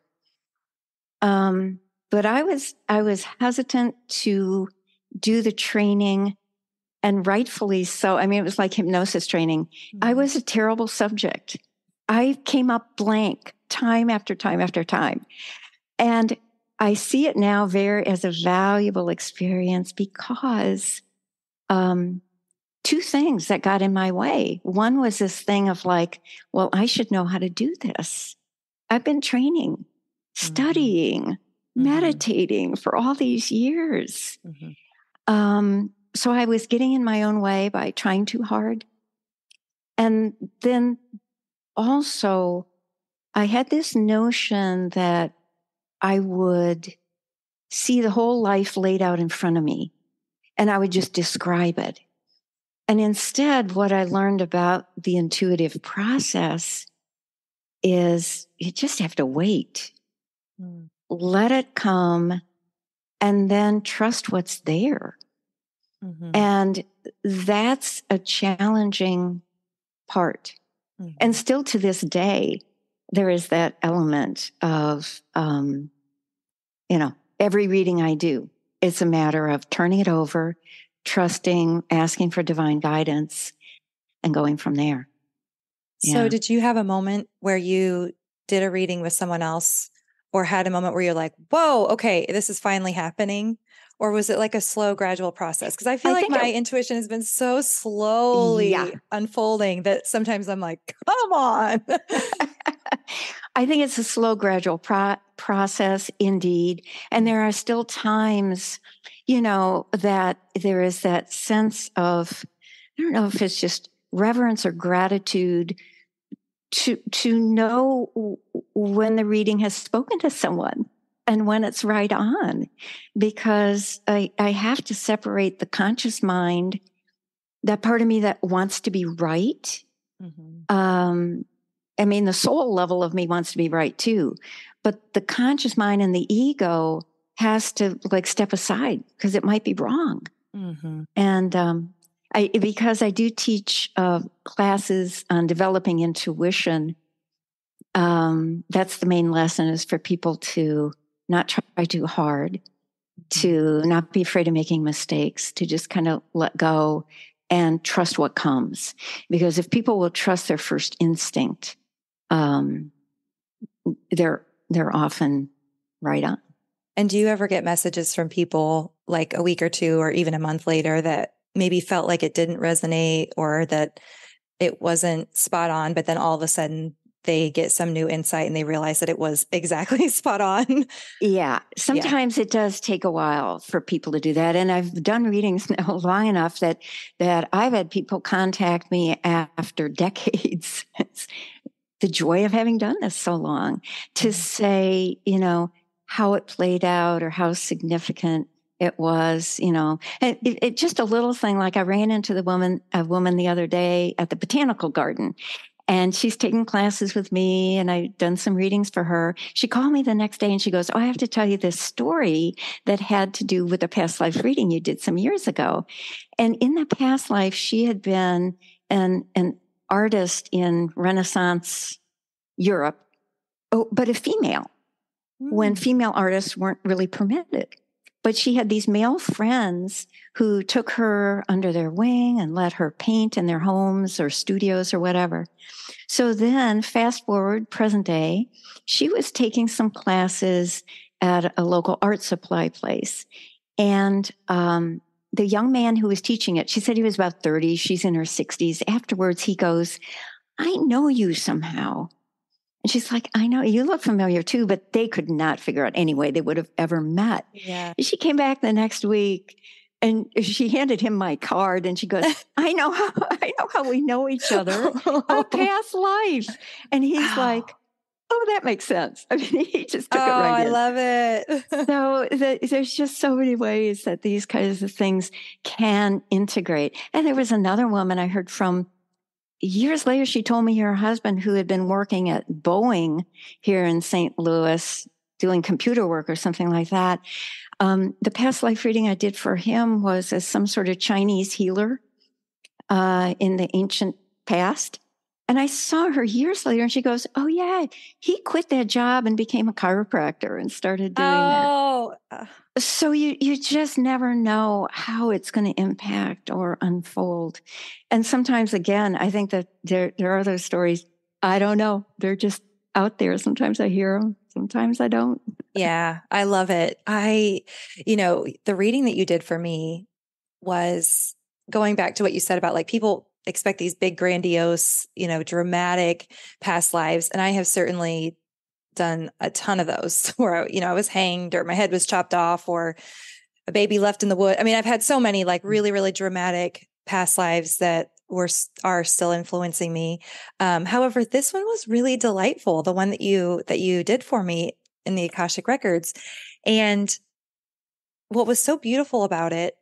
But I was hesitant to do the training, and rightfully so. It was like hypnosis training. Mm-hmm. I was a terrible subject. I came up blank time after time after time. And I see it now as a valuable experience because two things that got in my way. One was this thing of like, well, I should know how to do this. I've been training, studying, meditating for all these years. So I was getting in my own way by trying too hard. And then also, I had this notion that I would see the whole life laid out in front of me and I would just describe it. And instead, what I learned about the intuitive process is you just have to wait, let it come, and then trust what's there. And that's a challenging part. And still to this day, there is that element of, every reading I do, it's a matter of turning it over, trusting, asking for divine guidance, and going from there. So did you have a moment where you did a reading with someone else or had a moment where you're like, whoa, okay, this is finally happening? Or was it like a slow, gradual process? Because I feel like my intuition has been so slowly unfolding that sometimes I'm like, come on. I think it's a slow, gradual process indeed. And there are still times, that there is that sense of, I don't know if it's just reverence or gratitude to know when the reading has spoken to someone. and when it's right on, because I have to separate the conscious mind, that part of me that wants to be right. I mean, the soul level of me wants to be right too, but the conscious mind and the ego has to like step aside because it might be wrong. And because I do teach classes on developing intuition, that's the main lesson, is for people to not try too hard, to not be afraid of making mistakes, to just kind of let go and trust what comes. Because if people will trust their first instinct, they're often right on. And do you ever get messages from people like a week or two or even a month later that maybe felt like it didn't resonate or that it wasn't spot on, but then all of a sudden they get some new insight and they realize that it was exactly spot on? Yeah. Sometimes it does take a while for people to do that. And I've done readings now long enough that I've had people contact me after decades. It's the joy of having done this so long, to say, how it played out or how significant it was, it just a little thing. Like I ran into a woman the other day at the botanical garden, and she's taken classes with me, and I've done some readings for her. She called me the next day and she goes, "Oh, I have to tell you this story that had to do with a past life reading you did some years ago." And in that past life, she had been an artist in Renaissance Europe, but a female, when female artists weren't really permitted. But she had these male friends who took her under their wing and let her paint in their homes or studios or whatever. So then, fast forward, present day, she was taking some classes at a local art supply place. And the young man who was teaching it, she said he was about 30, she's in her 60s. Afterwards, he goes, "I know you somehow." And she's like, "I know, you look familiar too," but they could not figure out any way they would have ever met. Yeah. She came back the next week and she handed him my card and she goes, I know how we know each other, our past life. And he's like, "Oh, that makes sense." I mean, he just took it right in. I love it. So there's just so many ways that these kinds of things can integrate. And there was another woman I heard from years later. She told me her husband, who had been working at Boeing here in St. Louis, doing computer work or something like that. The past life reading I did for him was as some sort of Chinese healer in the ancient past. And I saw her years later and she goes, "Oh yeah, he quit that job and became a chiropractor and started doing that." So you just never know how it's going to impact or unfold. And sometimes, again, I think that there are those stories, I don't know, they're just out there. Sometimes I hear them, sometimes I don't. Yeah, I love it. The reading that you did for me was going back to what you said about like people expect these big, grandiose, dramatic past lives. And I have certainly done a ton of those where, I was hanged or my head was chopped off or a baby left in the wood. I mean, I've had so many like really, really dramatic past lives that are still influencing me. However, this one was really delightful. The one that you did for me in the Akashic Records. And what was so beautiful about it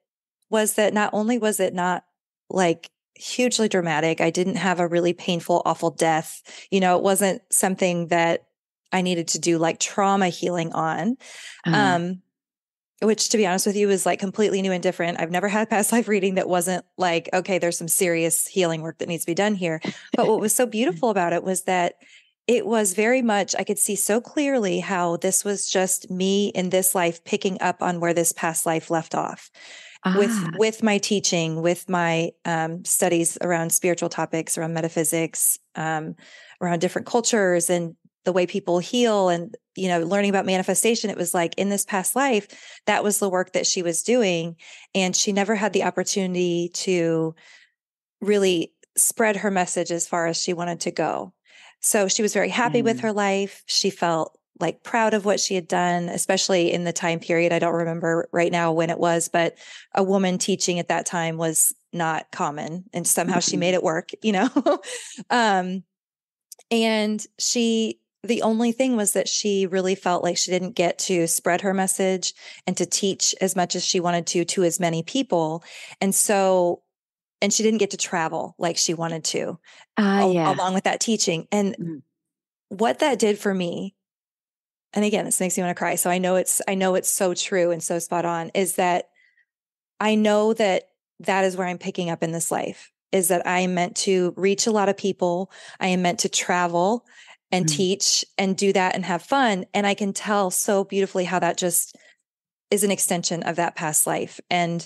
was that not only was it not like hugely dramatic, I didn't have a really painful, awful death. It wasn't something that I needed to do like trauma healing on, which to be honest with you is like completely new and different. I've never had a past life reading that wasn't like, okay, there's some serious healing work that needs to be done here. But what was so beautiful about it was that it was very much, I could see so clearly how this was just me in this life picking up on where this past life left off. With my teaching, with my studies around spiritual topics, around metaphysics, around different cultures and the way people heal and, learning about manifestation. It was like in this past life, that was the work that she was doing. And she never had the opportunity to really spread her message as far as she wanted to go. So she was very happy with her life. She felt like proud of what she had done, especially in the time period. I don't remember right now when it was, but a woman teaching at that time was not common. And somehow she made it work, And she the only thing was that she really felt like she didn't get to spread her message and to teach as much as she wanted to as many people. And so, and she didn't get to travel like she wanted to, Yeah. along with that teaching. And what that did for me, and again, this makes me want to cry. So I know it's so true and so spot on, is that I know that that is where I'm picking up in this life, is that I am meant to reach a lot of people. I am meant to travel and teach and do that and have fun. And I can tell so beautifully how that just is an extension of that past life. And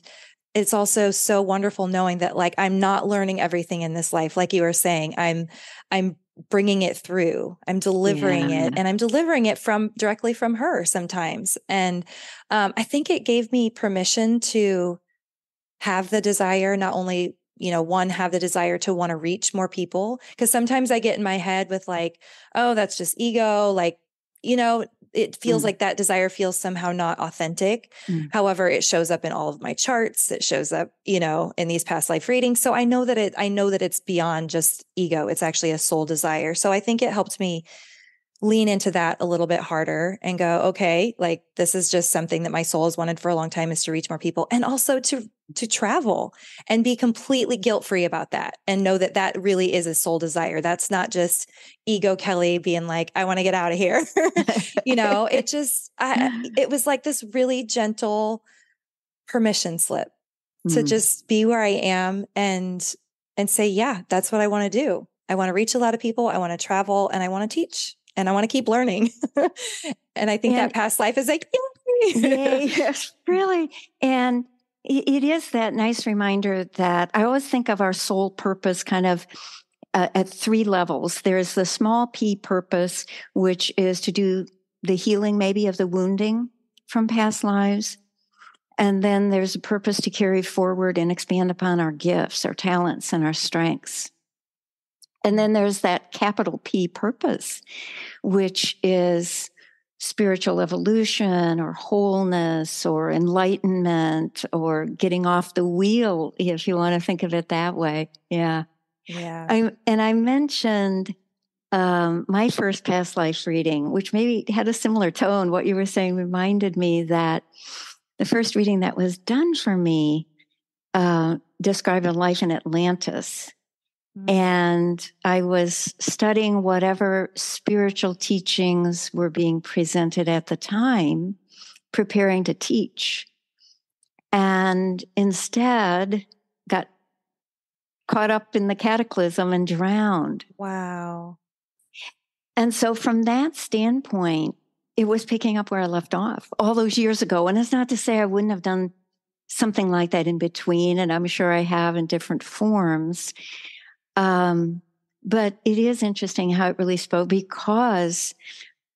it's also so wonderful knowing that, like, I'm not learning everything in this life. Like you were saying, I'm bringing it through, I'm delivering it, and I'm delivering it directly from her sometimes. And I think it gave me permission to have the desire, not only, have the desire to want to reach more people. Cause sometimes I get in my head with like, oh, that's just ego. Like, it feels like that desire feels somehow not authentic. However, it shows up in all of my charts. It shows up, in these past life readings. So I know that it's beyond just ego. It's actually a soul desire. So I think it helped me lean into that a little bit harder and go, okay, like this is just something that my soul has wanted for a long time, is to reach more people, and also to travel and be completely guilt-free about that, and know that that really is a soul desire. That's not just ego Kelly being like, I want to get out of here. It was like this really gentle permission slip to just be where I am and say, yeah, that's what I want to do. I want to reach a lot of people. I want to travel, and I want to teach, and I want to keep learning. And I think that past life is like, yay. Yes, really. And it is that nice reminder that I always think of our soul purpose kind of at three levels. There's the small p purpose, which is to do the healing maybe of the wounding from past lives. And then there's a purpose to carry forward and expand upon our gifts, our talents, and our strengths. And then there's that capital P purpose, which is spiritual evolution or wholeness or enlightenment or getting off the wheel, if you want to think of it that way. Yeah. Yeah. I mentioned my first past life reading, which maybe had a similar tone. What you were saying reminded me that the first reading that was done for me described a life in Atlantis. And I was studying whatever spiritual teachings were being presented at the time, preparing to teach. And instead got caught up in the cataclysm and drowned. Wow. And so from that standpoint, it was picking up where I left off all those years ago. And it's not to say I wouldn't have done something like that in between, and I'm sure I have in different forms. But it is interesting how it really spoke, because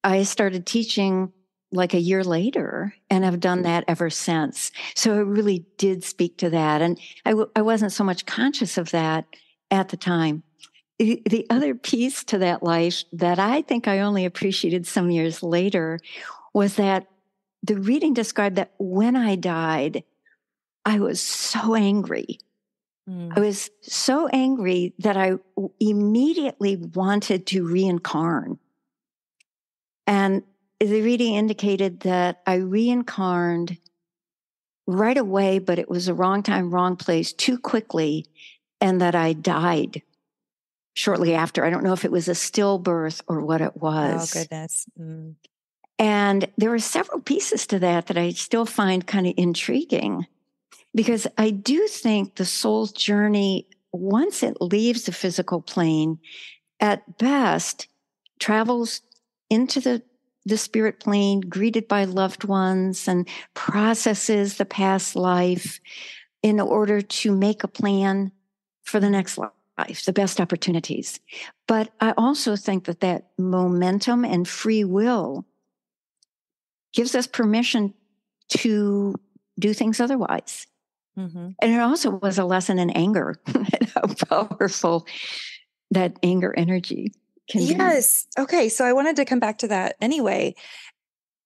I started teaching like a year later and have done that ever since. So it really did speak to that. And I wasn't so much conscious of that at the time. The other piece to that life that I think I only appreciated some years later was that the reading described that when I died, I was so angry. I was so angry that I immediately wanted to reincarnate. And the reading indicated that I reincarnated right away, but it was the wrong time, wrong place, too quickly, and that I died shortly after. I don't know if it was a stillbirth or what it was. Oh, goodness. And there were several pieces to that I still find kind of intriguing. Because I do think the soul's journey, once it leaves the physical plane, at best travels into the spirit plane, greeted by loved ones, and processes the past life in order to make a plan for the next life, the best opportunities. But I also think that momentum and free will gives us permission to do things otherwise. And it also was a lesson in anger, how powerful that anger energy can be. Yes. Okay. So I wanted to come back to that anyway.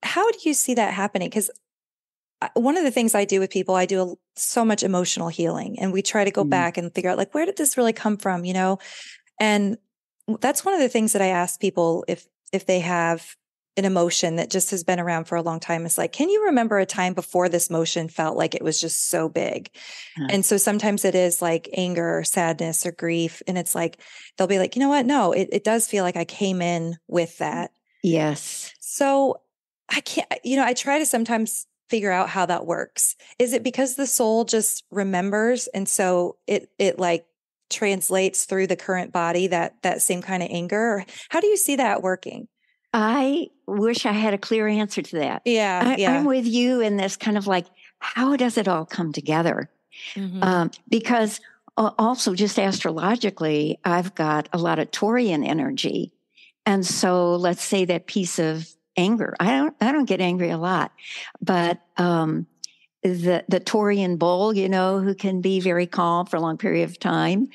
How do you see that happening? Because one of the things I do with people, I do so much emotional healing, and we try to go back and figure out, like, where did this really come from? And that's one of the things that I ask people, if if they have an emotion that just has been around for a long time. It's like, can you remember a time before this motion felt like it was just so big? And so sometimes it is like anger or sadness or grief. And it's like, they'll be like, you know what? No, it does feel like I came in with that. Yes. So I can't, I try to sometimes figure out how that works. Is it because the soul just remembers? And so it like translates through the current body, that same kind of anger? Or how do you see that working? I wish I had a clear answer to that. Yeah. I'm with you in this kind of like, how does it all come together? Mm-hmm. Because also just astrologically, I've got a lot of Taurian energy. And so let's say that piece of anger, I don't get angry a lot, but, the Taurian bull, who can be very calm for a long period of time,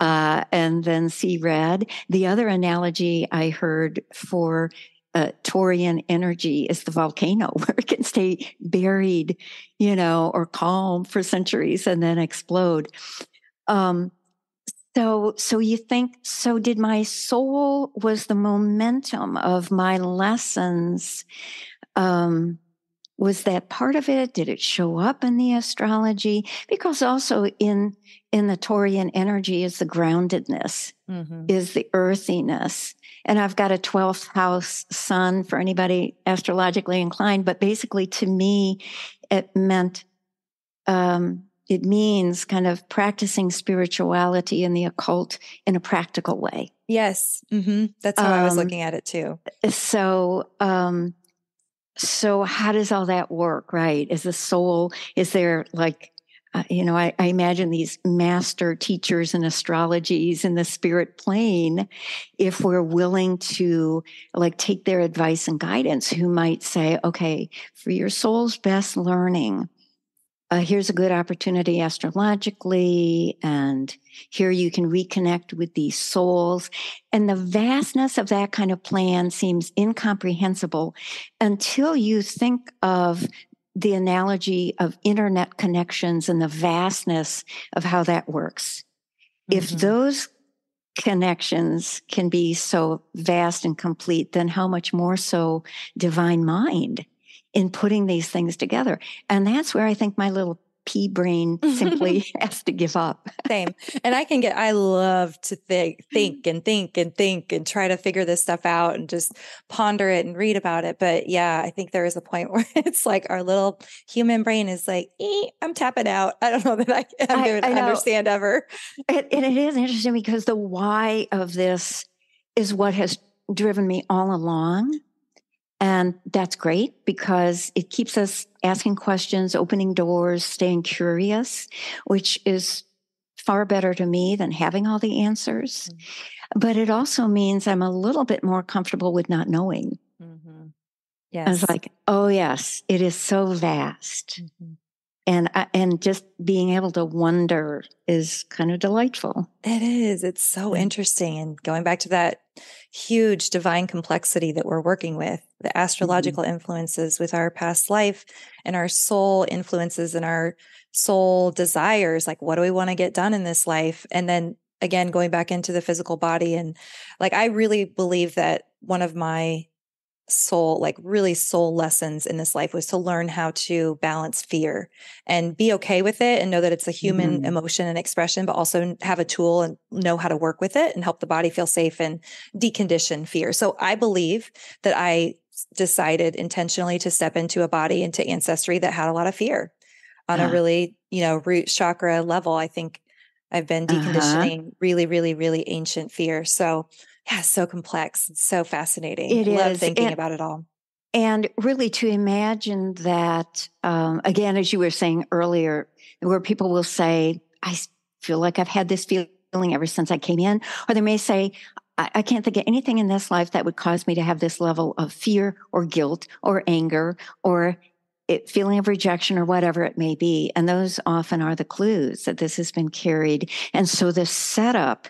and then see red. The other analogy I heard for Taurian energy is the volcano, where it can stay buried, or calm for centuries and then explode. So you think, so did my soul, was the momentum of my lessons, was that part of it? Did it show up in the astrology? Because also in the Taurian energy is the groundedness, is the earthiness. And I've got a 12th house sun for anybody astrologically inclined, but basically to me, it means kind of practicing spirituality and the occult in a practical way. Yes. Mm-hmm. That's how I was looking at it too. So how does all that work, right? Is there like, I imagine these master teachers in astrologies in the spirit plane, if we're willing to like take their advice and guidance, who might say, okay, for your soul's best learning, here's a good opportunity astrologically, and here you can reconnect with these souls. And the vastness of that kind of plan seems incomprehensible until you think of the analogy of internet connections and the vastness of how that works. If those connections can be so vast and complete, then how much more so divine mind in putting these things together. And that's where I think my little pea brain simply has to give up. Same. And I love to think and try to figure this stuff out and just ponder it and read about it. But yeah, I think there is a point where it's like our little human brain is like, I'm tapping out. I don't know that I'm going to understand ever. And it is interesting because the why of this is what has driven me all along. And that's great because it keeps us asking questions, opening doors, staying curious, which is far better to me than having all the answers. But it also means I'm a little bit more comfortable with not knowing. Yes. I was like, oh yes, it is so vast. And just being able to wonder is kind of delightful. It is. It's so interesting. And going back to that huge divine complexity that we're working with, the astrological influences with our past life and our soul influences and our soul desires, like what do we want to get done in this life? And then again, going back into the physical body. And like, I really believe that one of my soul lessons in this life was to learn how to balance fear and be okay with it and know that it's a human emotion and expression, but also have a tool and know how to work with it and help the body feel safe and decondition fear. So I believe that I decided intentionally to step into a body, into ancestry that had a lot of fear on a really, root chakra level. I think I've been deconditioning really, really, really ancient fear. So yeah, so complex. It's so fascinating. I love thinking about it all. And really to imagine that, again, as you were saying earlier, where people will say, I feel like I've had this feeling ever since I came in. Or they may say, I can't think of anything in this life that would cause me to have this level of fear or guilt or anger or feeling of rejection or whatever it may be. And those often are the clues that this has been carried. And so the setup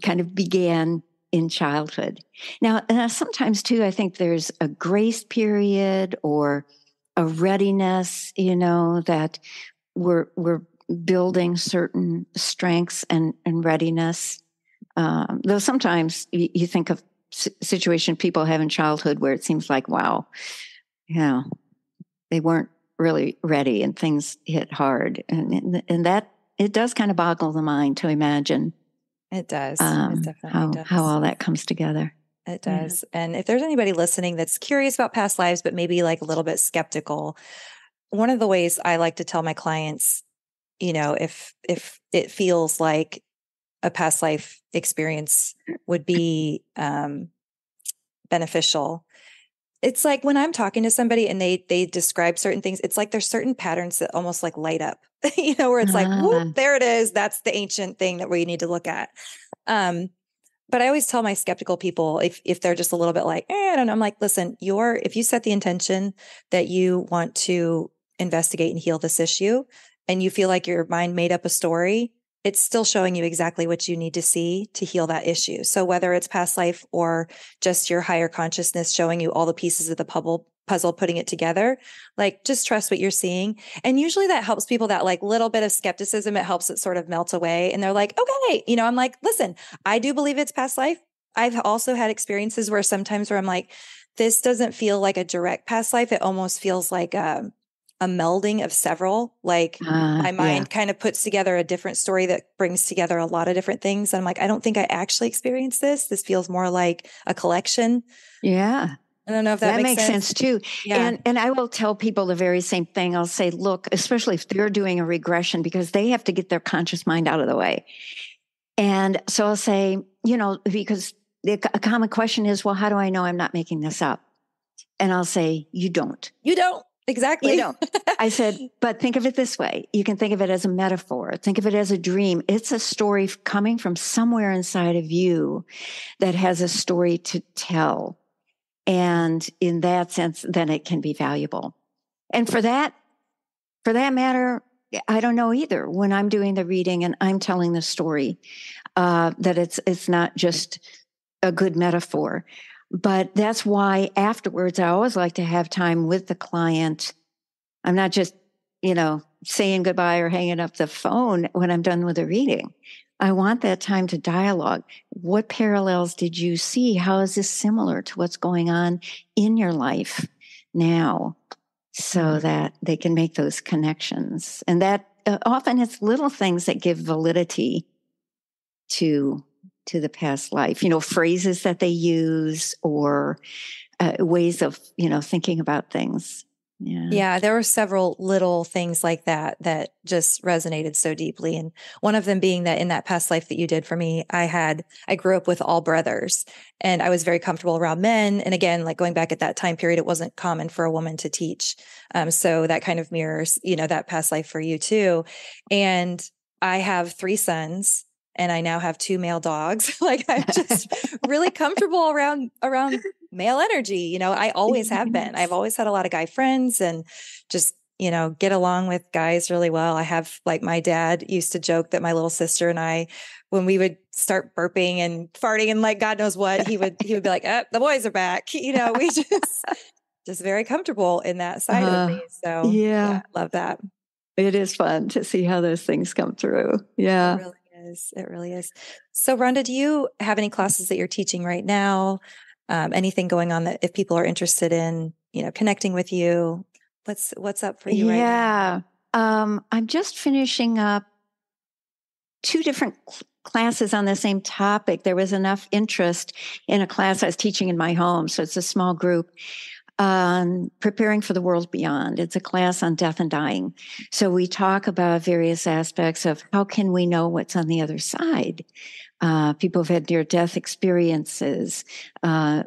kind of began in childhood. Now, sometimes too, I think there's a grace period or a readiness, that we're building certain strengths and readiness. Though sometimes you think of situation people have in childhood where it seems like, wow, they weren't really ready and things hit hard. And that, it does kind of boggle the mind to imagine. It does. It definitely does. How all that comes together. It does. Yeah. And if there's anybody listening that's curious about past lives, but maybe like a little bit skeptical, one of the ways I like to tell my clients, if it feels like a past life experience would be beneficial, it's like when I'm talking to somebody and they describe certain things, it's like there's certain patterns that almost like light up, where it's like, whoop, there it is. That's the ancient thing that we need to look at. But I always tell my skeptical people, if they're just a little bit like, I don't know, I'm like, listen, if you set the intention that you want to investigate and heal this issue, and you feel like your mind made up a story, it's still showing you exactly what you need to see to heal that issue. So whether it's past life or just your higher consciousness showing you all the pieces of the puzzle, putting it together, like just trust what you're seeing. And usually that helps people, that like little bit of skepticism, it helps it sort of melt away. And they're like, okay, I'm like, listen, I do believe it's past life. I've also had experiences where I'm like, this doesn't feel like a direct past life. It almost feels like a melding of several, like my mind kind of puts together a different story that brings together a lot of different things. And I'm like, I don't think I actually experienced this. This feels more like a collection. Yeah. I don't know if that makes sense too. Yeah. And I will tell people the very same thing. I'll say, look, especially if they're doing a regression, because they have to get their conscious mind out of the way. And so I'll say, because a common question is, well, how do I know I'm not making this up? And I'll say, you don't. Exactly. I said, but think of it this way. You can think of it as a metaphor. Think of it as a dream. It's a story coming from somewhere inside of you that has a story to tell. And in that sense, then it can be valuable. And for that matter, I don't know either. When I'm doing the reading and I'm telling the story, that it's not just a good metaphor. But that's why afterwards, I always like to have time with the client. I'm not just, saying goodbye or hanging up the phone when I'm done with the reading. I want that time to dialogue. What parallels did you see? How is this similar to what's going on in your life now? So that they can make those connections. And that often it's little things that give validity to the past life, phrases that they use or ways of, thinking about things. Yeah, there were several little things like that just resonated so deeply. And one of them being that in that past life that you did for me, I grew up with all brothers and I was very comfortable around men. And again, like going back at that time period, it wasn't common for a woman to teach. So that kind of mirrors, that past life for you too. And I have 3 sons. And I now have 2 male dogs. Like I'm just really comfortable around male energy. I always have been. I've always had a lot of guy friends and just, get along with guys really well. I have, like, my dad used to joke that my little sister and I, when we would start burping and farting and like God knows what, he would be like, the boys are back. We just very comfortable in that side of me. So yeah, I love that. It is fun to see how those things come through. Yeah. It really is. So Rhonda, do you have any classes that you're teaching right now? Anything going on that if people are interested in, connecting with you, what's up for you right now? I'm just finishing up 2 different classes on the same topic. There was enough interest in a class I was teaching in my home. So it's a small group on preparing for the world beyond. It's a class on death and dying. So we talk about various aspects of how can we know what's on the other side. People who've had near-death experiences,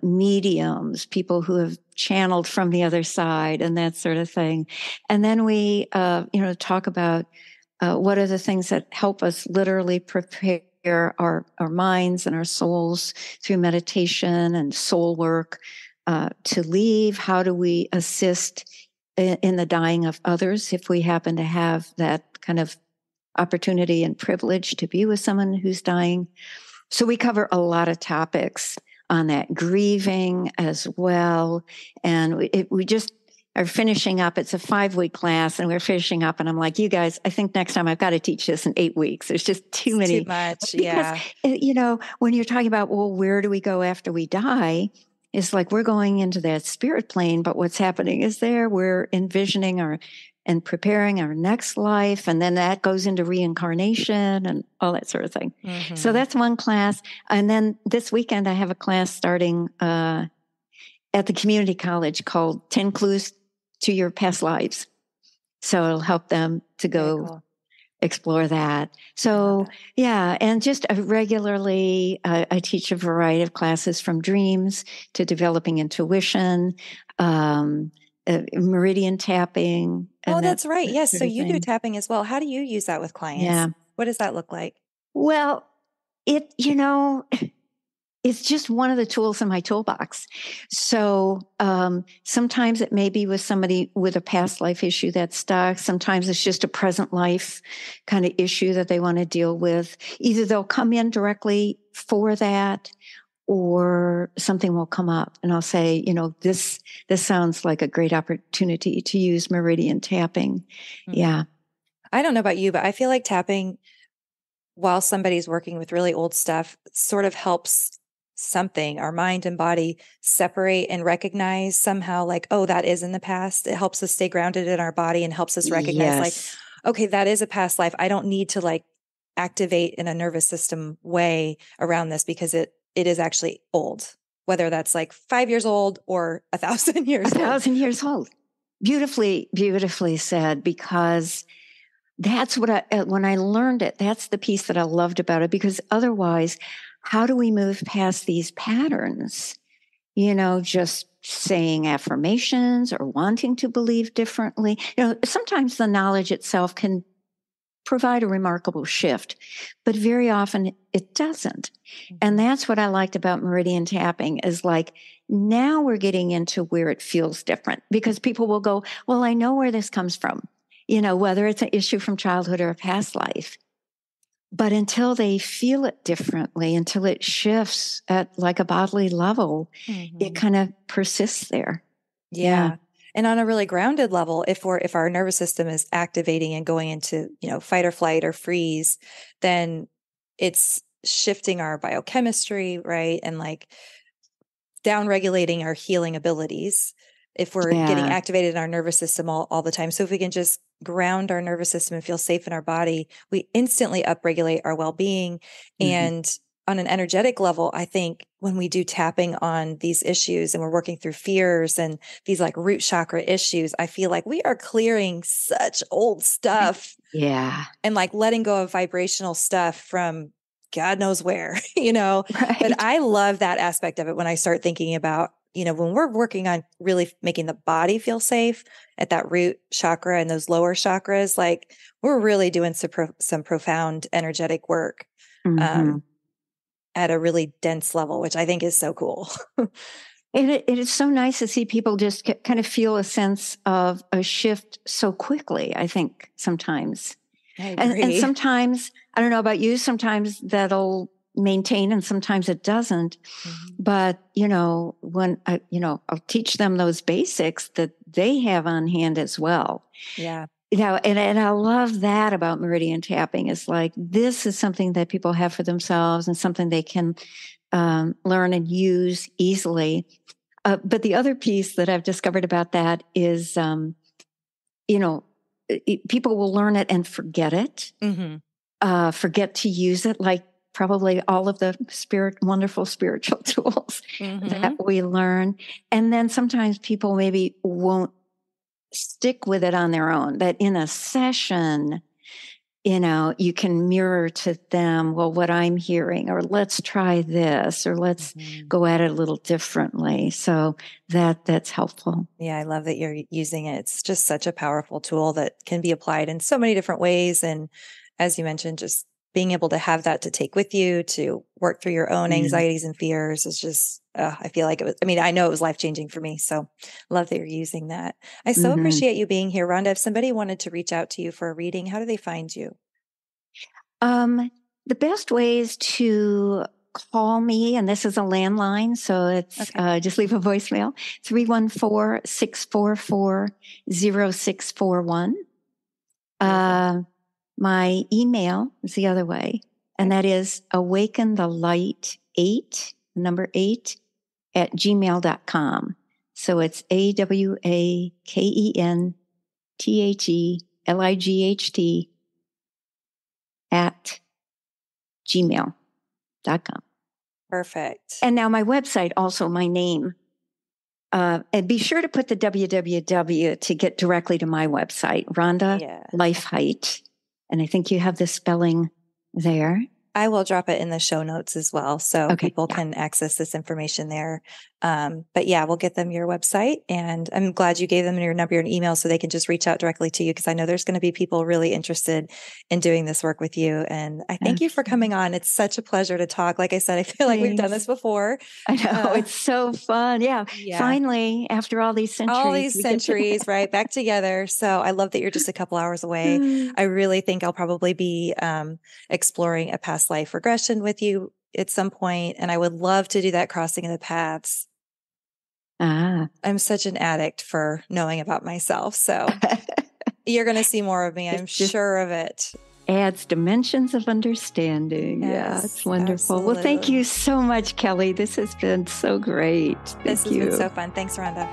mediums, people who have channeled from the other side, and that sort of thing. And then we, talk about what are the things that help us literally prepare our minds and our souls through meditation and soul work to leave. How do we assist in the dying of others if we happen to have that kind of opportunity and privilege to be with someone who's dying? So we cover a lot of topics on that, grieving as well. And we just are finishing up. It's a 5-week class, and we're finishing up. And I'm like, you guys, I think next time I've got to teach this in 8 weeks. There's just too many. Too much. Because, when you're talking about, well, where do we go after we die? It's like we're going into that spirit plane, but what's happening is we're envisioning and preparing our next life. And then that goes into reincarnation and all that sort of thing. Mm-hmm. So that's one class. And then this weekend, I have a class starting at the community college called 10 Clues to Your Past Lives. So it'll help them to go explore that. So, and just regularly, I teach a variety of classes from dreams to developing intuition, meridian tapping. Oh, that's right. Yes. So you do tapping as well. How do you use that with clients? Yeah. What does that look like? Well, it's just one of the tools in my toolbox. So sometimes it may be with somebody with a past life issue that's stuck. Sometimes it's just a present life kind of issue that they want to deal with. Either they'll come in directly for that, or something will come up and I'll say, this sounds like a great opportunity to use meridian tapping. Mm-hmm. Yeah. I don't know about you, but I feel like tapping while somebody's working with really old stuff sort of helps something, our mind and body, separate and recognize somehow like, oh, that is in the past. It helps us stay grounded in our body and helps us recognize like, okay, that is a past life. I don't need to like activate in a nervous system way around this because it is actually old, whether that's like 5 years old or 1,000 years old. 1,000 years old. Beautifully, beautifully said, because that's what when I learned it, that's the piece that I loved about it, because otherwise, how do we move past these patterns? Just saying affirmations or wanting to believe differently. Sometimes the knowledge itself can provide a remarkable shift, but very often it doesn't. Mm-hmm. And that's what I liked about meridian tapping is like, now we're getting into where it feels different, because people will go, well, I know where this comes from, whether it's an issue from childhood or a past life. But until they feel it differently, until it shifts at like a bodily level, mm-hmm. it kind of persists there. Yeah. And on a really grounded level, if our nervous system is activating and going into, fight or flight or freeze, then it's shifting our biochemistry, right? And like down regulating our healing abilities if we're getting activated in our nervous system all the time. So if we can just ground our nervous system and feel safe in our body, we instantly upregulate our well-being. Mm-hmm. And on an energetic level, I think when we do tapping on these issues and we're working through fears and these like root chakra issues, I feel like we are clearing such old stuff. Yeah. And like letting go of vibrational stuff from God knows where, Right. But I love that aspect of it when I start thinking about, when we're working on really making the body feel safe at that root chakra and those lower chakras, like we're really doing some profound energetic work. Mm-hmm. At a really dense level, which I think is so cool. It is so nice to see people just kind of feel a sense of a shift so quickly, I think, sometimes. I agree. And sometimes, I don't know about you, sometimes that'll maintain and sometimes it doesn't. Mm-hmm. But, when I'll teach them those basics that they have on hand as well. Yeah. And I love that about meridian tapping. Is like, this is something that people have for themselves and something they can learn and use easily. But the other piece that I've discovered about that is, people will learn it and forget it, mm-hmm. Forget to use it, like probably all of the wonderful spiritual tools mm-hmm. that we learn. And then sometimes people maybe won't stick with it on their own, but in a session, you can mirror to them, well, what I'm hearing, or let's try this, or let's mm-hmm. go at it a little differently. So that's helpful. Yeah. I love that you're using it. It's just such a powerful tool that can be applied in so many different ways. And as you mentioned, just being able to have that to take with you to work through your own anxieties and fears is just, I feel like I know it was life-changing for me. So love that you're using that. I so appreciate you being here, Rhonda. If somebody wanted to reach out to you for a reading, how do they find you? The best way is to call me, and this is a landline, so it's just leave a voicemail, 314-644-0641. My email is the other way, and that is awakenthe8, number 8, at gmail.com. So it's AWAKENTHELIGHT at gmail.com. Perfect. And now my website, also my name. And be sure to put the www to get directly to my website, Rhonda Leifheit. And I think you have the spelling there. I will drop it in the show notes as well, so people can access this information there. But yeah, we'll get them your website, and I'm glad you gave them your number and email so they can just reach out directly to you, because I know there's going to be people really interested in doing this work with you. And I thank you for coming on. It's such a pleasure to talk. Like I said, I feel like we've done this before. I know. It's so fun. Yeah. Finally, after all these centuries. Right, back together. So I love that you're just a couple hours away. I really think I'll probably be exploring a past life regression with you at some point, and I would love to do that crossing of the paths. I'm such an addict for knowing about myself, so you're going to see more of me. I'm sure of it. Adds dimensions of understanding. Yes, it's wonderful. Absolutely. Well, thank you so much, Kelly. This has been so great. This has been so fun. Thanks, Rhonda.